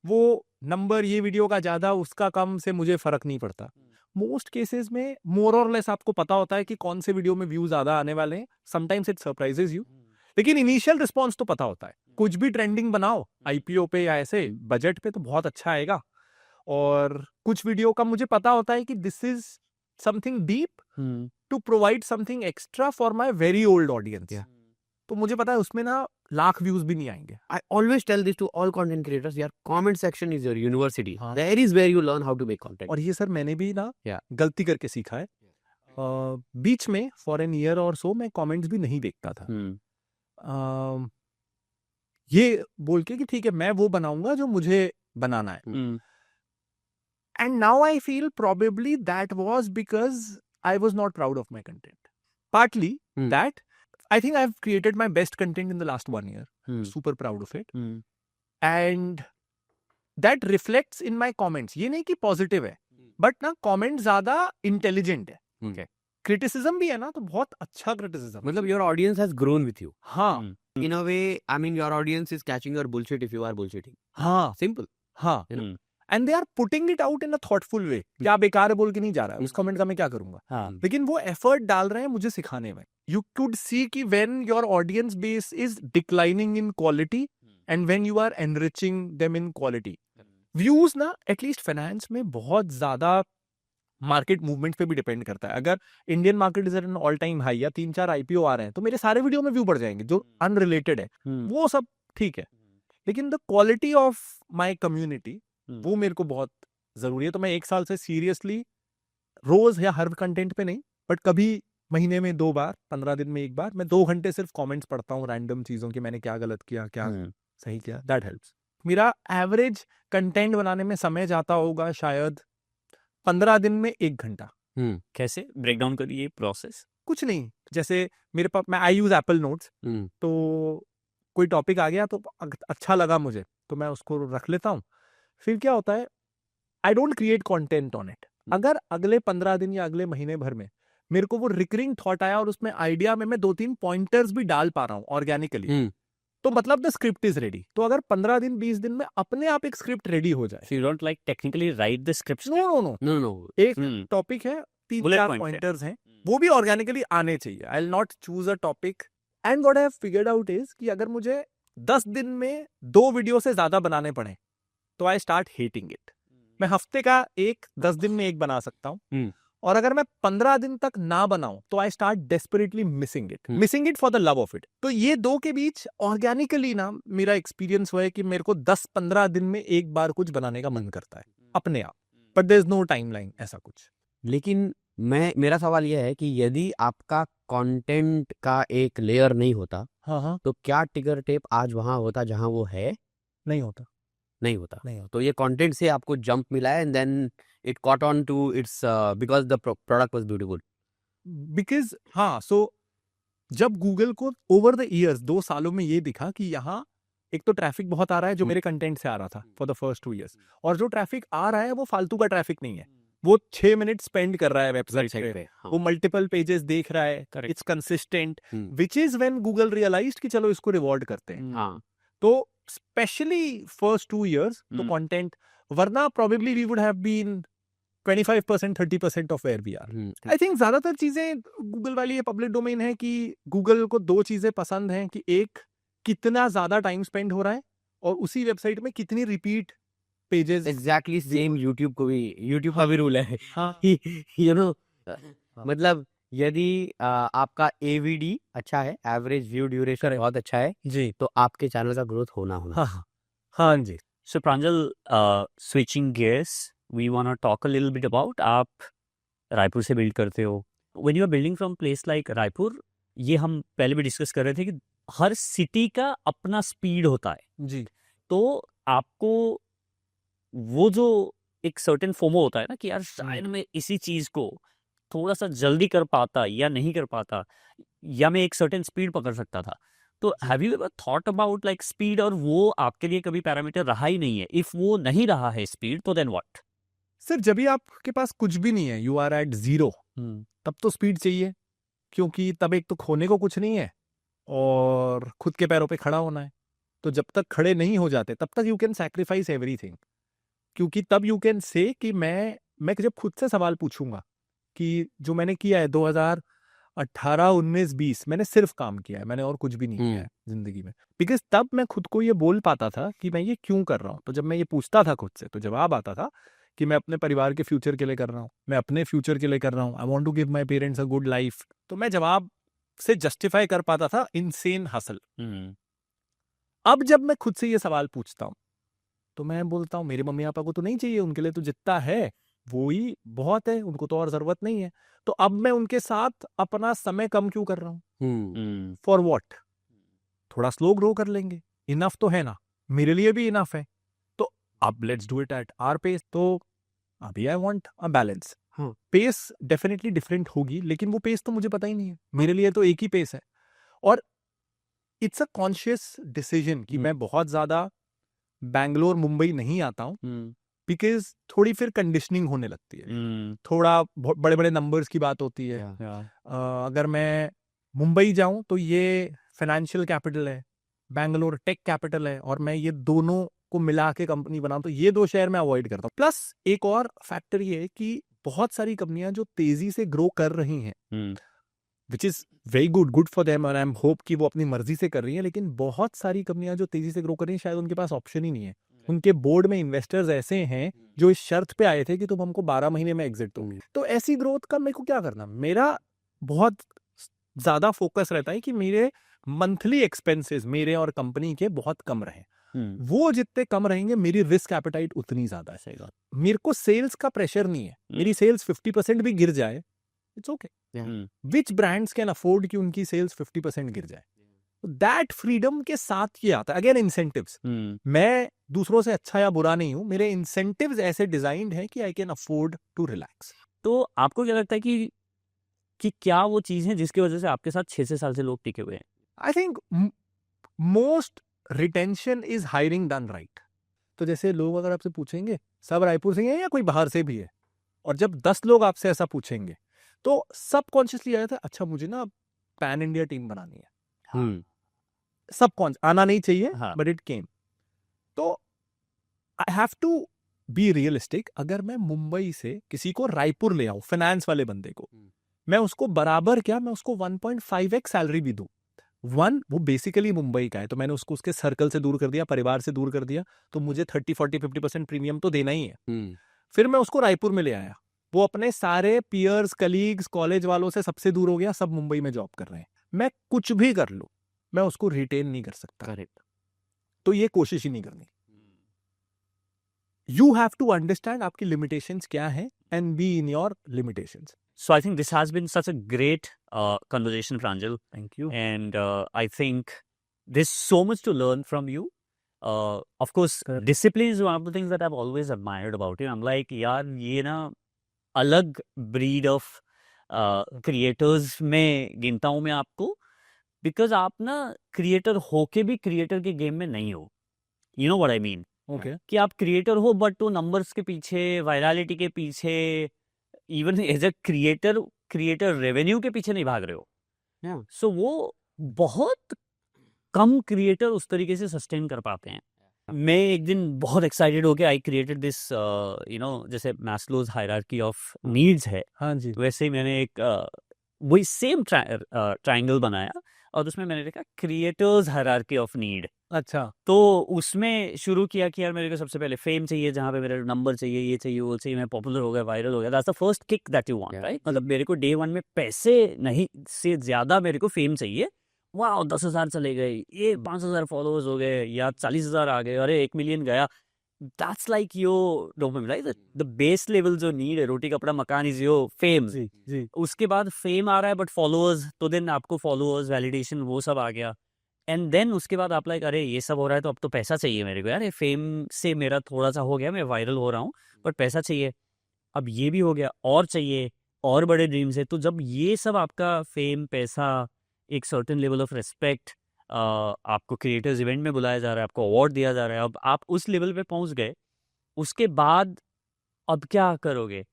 वो नंबर ये वीडियो का ज्यादा उसका कम से मुझे फर्क नहीं पड़ता। मोस्ट केसेस में मोर और लेस आपको पता होता है कि कौन से वीडियो में व्यूज ज्यादा आने वाले हैं। समटाइम्स इट सरप्राइजेस यू, लेकिन इनिशियल रिस्पॉन्स तो पता होता है। कुछ भी ट्रेंडिंग बनाओ IPO पे या ऐसे बजट पे तो बहुत अच्छा आएगा, और कुछ वीडियो का मुझे पता होता है कि this is something deep to provide something extra for my very old audience. तो मुझे पता है उसमें ना लाख व्यूज भी नहीं आएंगे। I always tell this to all content creators, your comment section is your university. There is where you learn how to make content. और ये सर मैंने भी ना Yeah. गलती करके सीखा है। बीच में फॉर एन ईयर और सो मैं कमेंट्स भी नहीं देखता था, ये बोल के कि ठीक है मैं वो बनाऊंगा जो मुझे बनाना है। And now I feel probably that was because I was not proud of my content. Partly that I think I've created my best content in the last 1 year. Super proud of it. And that reflects in my comments. ये नहीं कि positive है, but ना comment ज़्यादा intelligent है। Okay. Criticism भी है ना, तो बहुत अच्छा criticism। मतलब your audience has grown with you. हाँ, In a way, I mean, your audience is catching your bullshit if you are bullshitting. हाँ Simple. हाँ You know? And they are putting it out in a thoughtful way, क्या बेकार है बोल के नहीं जा रहा है, उस कमेंट का मैं क्या करूंगा, हाँ लेकिन वो एफर्ट डाल रहे हैं मुझे सिखाने में. यू कुड सी कि when your audience base is declining in quality and when you are enriching them in quality. Views ना एटलीस्ट फाइनेंस में बहुत ज्यादा मार्केट मूवमेंट पे भी डिपेंड करता है. अगर Indian market is at an all time high या 3-4 आईपीओ आ रहे हैं तो मेरे सारे वीडियो में व्यू बढ़ जाएंगे जो अनरिलेटेड है, वो सब ठीक है, लेकिन the quality of my community वो मेरे को बहुत जरूरी है. तो मैं 1 साल से सीरियसली रोज या हर कंटेंट पे नहीं, बट कभी महीने में 2 बार, 15 दिन में 1 बार मैं 2 घंटे सिर्फ कमेंट्स पढ़ता हूँ रैंडम चीजों की, मैंने क्या गलत किया, क्या सही किया. That helps. मेरा एवरेज कंटेंट बनाने में समय जाता होगा शायद 15 दिन में 1 घंटा. कैसे ब्रेक डाउन करिए प्रोसेस. कुछ नहीं, जैसे मेरे पास मैं आई यूज एप्पल नोट्स, तो कोई टॉपिक आ गया तो अच्छा लगा मुझे तो मैं उसको रख लेता हूँ. फिर क्या होता है, I don't create content on it. अगर अगले 15 दिन या अगले महीने भर में मेरे को वो रिकरिंग थॉट आया और उसमें आइडिया में मैं 2-3 पॉइंटर्स भी डाल पा रहा हूँ ऑर्गेनिकली, तो मतलब द स्क्रिप्ट इज रेडी. तो अगर 15 दिन 20 दिन में अपने आप एक स्क्रिप्ट रेडी हो जाए. You don't like technically write the scripts. No no no, No. एक टॉपिक है, Bullet 3-4 points है. पॉइंटर्स हैं, वो भी ऑर्गेनिकली आने चाहिए. I will not choose a topic. And what I have figured out is कि अगर मुझे 10 दिन में 2 वीडियो से ज्यादा बनाने पड़े तो आई स्टार्ट हेटिंग इट. मैं हफ्ते का 10 दिन में 1 बना सकता हूँ, और अगर मैं 15 दिन तक ना बनाऊं तो I start desperately missing it for the love of it. तो ये 2 के बीच ऑर्गेनिकली ना मेरा एक्सपीरियंस हुआ है कि मेरे को 10-15 दिन में 1 बार कुछ बनाने का मन करता है अपने आप, but there is no timeline ऐसा कुछ. लेकिन मेरा सवाल यह है कि यदि आपका कंटेंट का एक लेयर नहीं होता, हाँ तो क्या टिगर टेप आज वहां होता जहां वो है? नहीं होता. नहीं होता. तो ये कंटेंट से आपको जंप मिला है, and then it caught on to its because the product was beautiful. Because हाँ, सो जब गूगल को ओवर द ईयर्स 2 सालों में ये दिखा कि यहाँ एक तो ट्रैफिक बहुत आ रहा है जो मेरे कंटेंट से आ रहा था फॉर द फर्स्ट 2 years, और जो ट्रैफिक आ रहा है वो फालतू का ट्रैफिक नहीं है, वो 6 मिनट स्पेंड कर रहा है वेबसाइट पे, वो मल्टीपल पेजेस देख रहा है, it's consistent, which is when Google realized कि चलो इसको रिवॉर्ड करते हैं. हाँ. तो स्पेशली फर्स्ट 2 years तो कंटेंट, वरना probably we would have been 25% 30% of where we are. I think ज्यादातर चीजें गूगल वाली ये पब्लिक डोमेन है कि गूगल को 2 चीजें पसंद हैं कि एक, कितना ज्यादा टाइम स्पेंड हो रहा है, और उसी वेबसाइट में कितनी repeat pages. Exactly same YouTube का भी रूल है. हाँ यू नो, मतलब यदि आपका एवीडी अच्छा है, एवरेज व्यू ड्यूरेशन बहुत अच्छा है, जी, तो आपके चैनल का ग्रोथ होना. हाँ जी. So Pranjal, switching gears, we want to talk a little bit about आप रायपुर से बिल्ड करते हो. When you are building from place like Raipur, ये हम पहले भी डिस्कस कर रहे थे कि हर सिटी का अपना स्पीड होता है. जी, तो आपको वो जो एक सर्टेन फोमो होता है ना कि यार शायद मैं इसी चीज को थोड़ा सा जल्दी कर पाता या नहीं कर पाता, या मैं एक सर्टेन स्पीड पकड़ सकता था. तो have you ever thought about like speed, और वो आपके लिए कभी पैरामीटर रहा ही नहीं है? इफ वो नहीं रहा है स्पीड, तो देन व्हाट? सर जब भी आपके पास कुछ भी नहीं है, यू आर एट 0, तब तो स्पीड चाहिए, क्योंकि तब एक तो खोने को कुछ नहीं है और खुद के पैरों पे खड़ा होना है. तो जब तक खड़े नहीं हो जाते तब तक यू कैन सैक्रिफाइस एवरीथिंग, क्योंकि तब यू कैन से कि मैं जब खुद से सवाल पूछूंगा कि जो मैंने किया है 2018, 19, 20 मैंने सिर्फ काम किया है, मैंने और कुछ भी नहीं किया है जिंदगी में, बिकॉज तब मैं खुद को ये बोल पाता था कि मैं ये क्यों कर रहा हूँ. तो जब मैं ये पूछता था खुद से तो जवाब आता था कि मैं अपने परिवार के फ्यूचर के लिए कर रहा हूँ, मैं अपने फ्यूचर के लिए कर रहा हूँ, I want to give my parents a good life. तो मैं जवाब से जस्टिफाई कर पाता था इनसेन हसल. अब जब मैं खुद से ये सवाल पूछता हूँ तो मैं बोलता हूँ मेरे मम्मी पापा को तो नहीं चाहिए, उनके लिए तो जितना है वो ही बहुत है, उनको तो और जरूरत नहीं है. तो अब मैं उनके साथ अपना समय कम क्यों कर रहा हूँ? For what? थोड़ा स्लो ग्रो कर लेंगे, इनफ तो है ना, मेरे लिए भी इनफ है. तो अब let's do it at our pace. तो अभी I want a balance. Pace definitely different होगी, लेकिन वो पेस तो मुझे पता ही नहीं है, मेरे लिए तो एक ही पेस है. और इट्स अ कॉन्शियस डिसीजन कि मैं बहुत ज्यादा बैंगलोर मुंबई नहीं आता हूँ, बिकॉज थोड़ी फिर कंडीशनिंग होने लगती है, थोड़ा बड़े बड़े नंबर्स की बात होती है. अगर मैं मुंबई जाऊं तो ये फाइनेंशियल कैपिटल है, बैंगलोर टेक कैपिटल है, और मैं ये दोनों को मिला के कंपनी बनाऊं, तो ये 2 शहर मैं अवॉइड करता हूँ। प्लस एक और फैक्टर ये है कि बहुत सारी कंपनियां जो तेजी से ग्रो कर रही हैं, which is very good for them, और आई एम होप कि वो अपनी मर्जी से कर रही हैं, लेकिन बहुत सारी कंपनियां जो तेजी से ग्रो कर रही हैं शायद उनके पास ऑप्शन ही नहीं है। उनके बोर्ड में इन्वेस्टर्स ऐसे हैं जो इस शर्त पे आए थे कि तुम हमको 12 महीने में एग्जिट दोगे। तो ऐसी ग्रोथ का मेरे को क्या करना, मेरा बहुत ज्यादा फोकस रहता है कि मेरे मंथली एक्सपेंसेस मेरे और कंपनी के बहुत कम रहे। वो जितने कम रहेंगे मेरी रिस्क एपेटाइट उतनी ज्यादा है। सही बात। मेरे को सेल्स का प्रेशर नहीं है, मेरी सेल्स 50% भी गिर जाए, it's okay. Which brands can afford कि उनकी सेल्स 50% गिर जाए? दैट फ्रीडम के साथ ये आता है। अगेन इंसेंटिव्स, मैं दूसरों से अच्छा या बुरा नहीं हूं, मेरे इंसेंटिव्स ऐसे डिजाइंड हैं कि I can afford to relax. तो आपको क्या लगता है कि क्या वो चीज है जिसकी वजह से आपके साथ 6 साल से लोग टिके हुए हैं? आई think most retention is hiring done right. तो जैसे लोग अगर आपसे पूछेंगे सब रायपुर से हैं या कोई बाहर से भी है, और जब 10 लोग आपसे ऐसा पूछेंगे तो सबकॉन्शियसली आया था अच्छा मुझे ना पैन इंडिया टीम बनानी है। सब आना नहीं चाहिए, बट इट केम। तो I have to be realistic. अगर मैं मुंबई से किसी को रायपुर ले आऊं, फाइनेंस वाले बंदे को, मैं उसको बराबर क्या, मैं उसको 1.5x सैलरी भी दूं। वो बेसिकली मुंबई का है, तो मैंने उसको उसके सर्कल से दूर कर दिया, परिवार से दूर कर दिया, तो मुझे 30-40-50% प्रीमियम तो देना ही है। फिर मैं उसको रायपुर में ले आया, वो अपने सारे पियर्स, कलीग्स, कॉलेज वालों से सबसे दूर हो गया, सब मुंबई में जॉब कर रहे हैं। मैं कुछ भी कर लूं, मैं उसको रिटेन नहीं कर सकता। करेक्ट। तो ये कोशिश ही नहीं करनी। यू हैव टू अंडरस्टैंड आपकी लिमिटेशंस क्या है and be in your limitations. So I think this has been such a great conversation, Pranjal. Thank you. And I think there's so much to learn from you. Of course, discipline is one of the things that I've always admired about you. I'm like, यार ये ना अलग breed of creators में गिनता हूँ मैं आपको, because आप ना creator होके भी creator के game में नहीं हो. You know what I mean? Okay. कि आप creator हो but तो numbers के पीछे, virality के पीछे, even as a creator revenue के पीछे नहीं भाग रहे हो। सो वो बहुत कम क्रिएटर उस तरीके से सस्टेन कर पाते हैं। मैं एक दिन बहुत एक्साइटेड हो गया, आई क्रिएटेड दिस जैसे मैस्लोज हायरार्की ऑफ नीड्स है, हाँ जी, वैसे ही मैंने एक वही सेम ट्रायंगल बनाया और उसमें मैंने देखा क्रिएटर्स हायरार्की ऑफ नीड। अच्छा। तो उसमें शुरू किया कि यार मेरे को सबसे पहले फेम चाहिए, जहाँ पे मेरा नंबर चाहिए, ये चाहिए, वो चाहिए, मैं पॉपुलर हो गया, वायरल हो गया। That's the first kick that you want, right? मतलब मेरे को डे 1 में पैसे नहीं से ज्यादा मेरे को फेम चाहिए। वाह 10,000 चले गए, ये 5,000 फॉलोअर्स हो गए, या 40,000 आ गए, अरे 1 मिलियन गया। That's like your dopamine, right? The base level जो नीड है, रोटी कपड़ा मकान, इज योर फेम। जी। उसके बाद फेम आ रहा है बट फॉलोअर्स, तो देन आपको फॉलोअर्स, वैलिडेशन, वो सब आ गया। एंड देन उसके बाद आप लाइक अरे ये सब हो रहा है तो अब तो पैसा चाहिए मेरे को, यार ये फेम से मेरा थोड़ा सा हो गया, मैं वायरल हो रहा हूँ, बट पैसा चाहिए। अब ये भी हो गया, और चाहिए, और बड़े ड्रीम्स है। तो जब ये सब आपका फेम, पैसा, एक सर्टेन लेवल ऑफ रिस्पेक्ट, आपको क्रिएटर्स इवेंट में बुलाया जा रहा है, आपको अवार्ड दिया जा रहा है, अब आप उस लेवल पे पहुंच गए, उसके बाद अब क्या करोगे?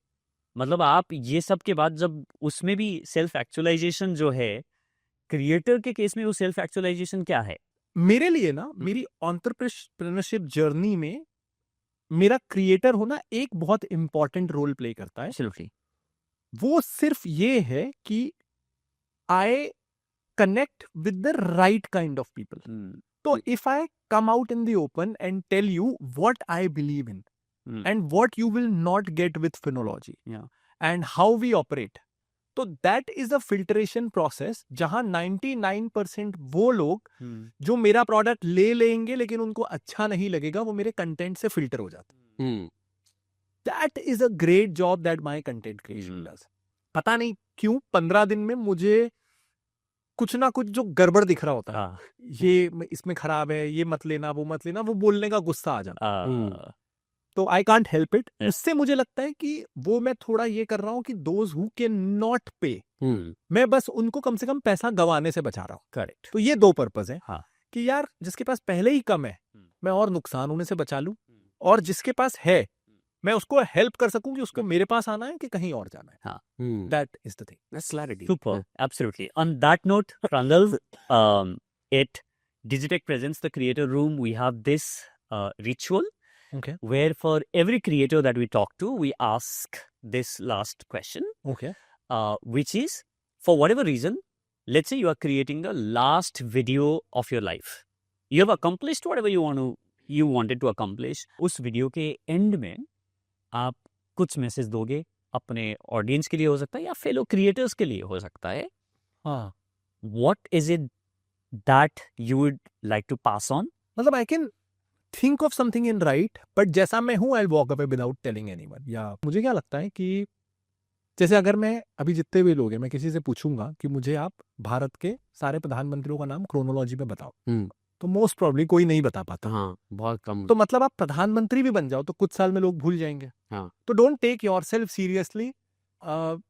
मतलब आप ये सब के बाद जब उसमें भी सेल्फ एक्चुअलाइजेशन जो है, क्रिएटर के केस में वो सेल्फ एक्चुअलाइजेशन क्या है? मेरे लिए ना, मेरी एंटरप्रेन्योरशिप जर्नी में मेरा क्रिएटर होना एक बहुत इंपॉर्टेंट रोल प्ले करता है। Absolutely. वो सिर्फ ये है कि I connect with the right kind of people. तो if I come out in the open and tell you what I believe in and what you will not get with Finology and how we operate, तो that is a filtration process, जहां 99% वो लोग जो मेरा product ले लेंगे लेकिन उनको अच्छा नहीं लगेगा, वो मेरे कंटेंट से फिल्टर हो जाते हैं। That is a great job that my content creation does. पता नहीं क्यों 15 दिन में मुझे कुछ ना कुछ जो गड़बड़ दिख रहा होता है, ये इसमें खराब है, ये मत लेना, वो मत लेना, वो बोलने का गुस्सा आ जाता। तो आई कांट हेल्प इट। उससे मुझे लगता है कि वो मैं थोड़ा ये कर रहा हूँ कि दोज हु कैन नॉट पे, मैं बस उनको कम से कम पैसा गंवाने से बचा रहा हूँ। करेक्ट। तो ये 2 पर्पस है। कि यार जिसके पास पहले ही कम है, मैं और नुकसान होने से बचा लूं, और जिसके पास है मैं उसको हेल्प कर सकूं कि उसको मेरे पास आना है कि कहीं और जाना है। That is the thing. Super. Absolutely. On that note, Pranjal, at Digitech Presents, the Creator Room, we have this ritual Okay. where for every creator that we talk to, we ask this last question, Okay. which is, for whatever reason, let's say you are creating the last video of your life. You have accomplished whatever you wanted to accomplish. उस video के and में आप कुछ message दोगे, अपने audience के लिए हो सकता है या फेलो क्रिएटर्स के लिए हो सकता है. हाँ. What is it that you would like to pass on? मतलब I can think of something in right, but जैसा मैं हूँ I'll walk away without telling anyone. या मुझे क्या लगता है कि जैसे अगर मैं अभी जितने भी लोग हैं, मैं किसी से पूछूंगा कि मुझे आप भारत के सारे प्रधानमंत्रियों का नाम क्रोनोलॉजी में बताओ, तो मोस्ट प्रॉब्ली कोई नहीं बता पाता. हाँ, बहुत कम. तो मतलब आप प्रधानमंत्री भी बन जाओ तो कुछ साल में लोग भूल जाएंगे. हाँ. तो डोंट टेक योरसेल्फ सीरियसली. अब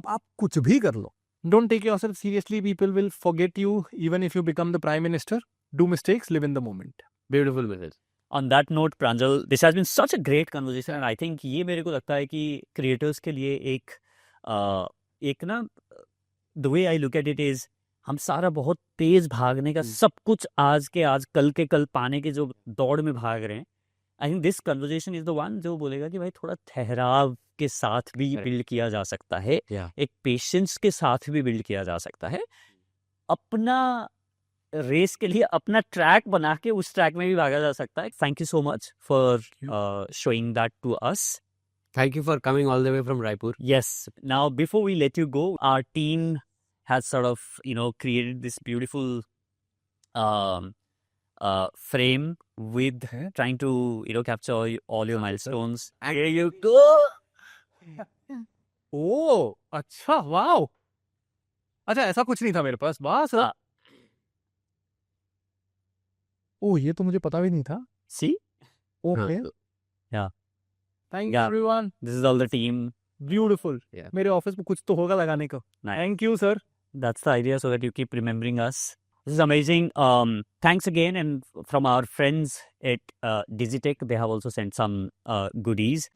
आप कुछ भी कर लो, don't take yourself seriously. People will forget you even if you become the prime minister. Do mistakes, live in the moment. Beautiful message. On that note, Pranjal, this has been such a great conversation, and I think ये मेरे को लगता है कि creators के लिए एक ना, the way I look at it is, हम सारा बहुत तेज भागने का, सब कुछ आज के आज, कल के कल पाने के जो दौड़ में भाग रहे हैं. आई think this conversation is the one जो बोलेगा कि भाई थोड़ा ठहराव के साथ भी Correct. बिल्ड किया जा सकता है, Yeah. एक पेशेंस के साथ भी बिल्ड किया जा सकता है. अपना रेस के लिए अपना ट्रैक बना के उस ट्रैक में भी भागा जा सकता है. Thank you so much for showing that to us. Thank you for coming all the way from Raipur. Yes. Now, before we let you go, our team has sort of, created this beautiful frame with trying to, capture all your milestones. And here you go. ओ अच्छा, wow. अच्छा, ऐसा कुछ नहीं था मेरे पास. वाह sir. हाँ. ओ, ये तो मुझे पता भी नहीं था. See? ओके. हाँ, Yeah. Thank you Yeah. Everyone. This is all the team. Beautiful. Yeah. मेरे ऑफिस में कुछ तो होगा लगाने को. Nice. Thank you sir. That's the idea, so that you keep remembering us. This is amazing. Thanks again. And from our friends at Digitech, they have also sent some goodies.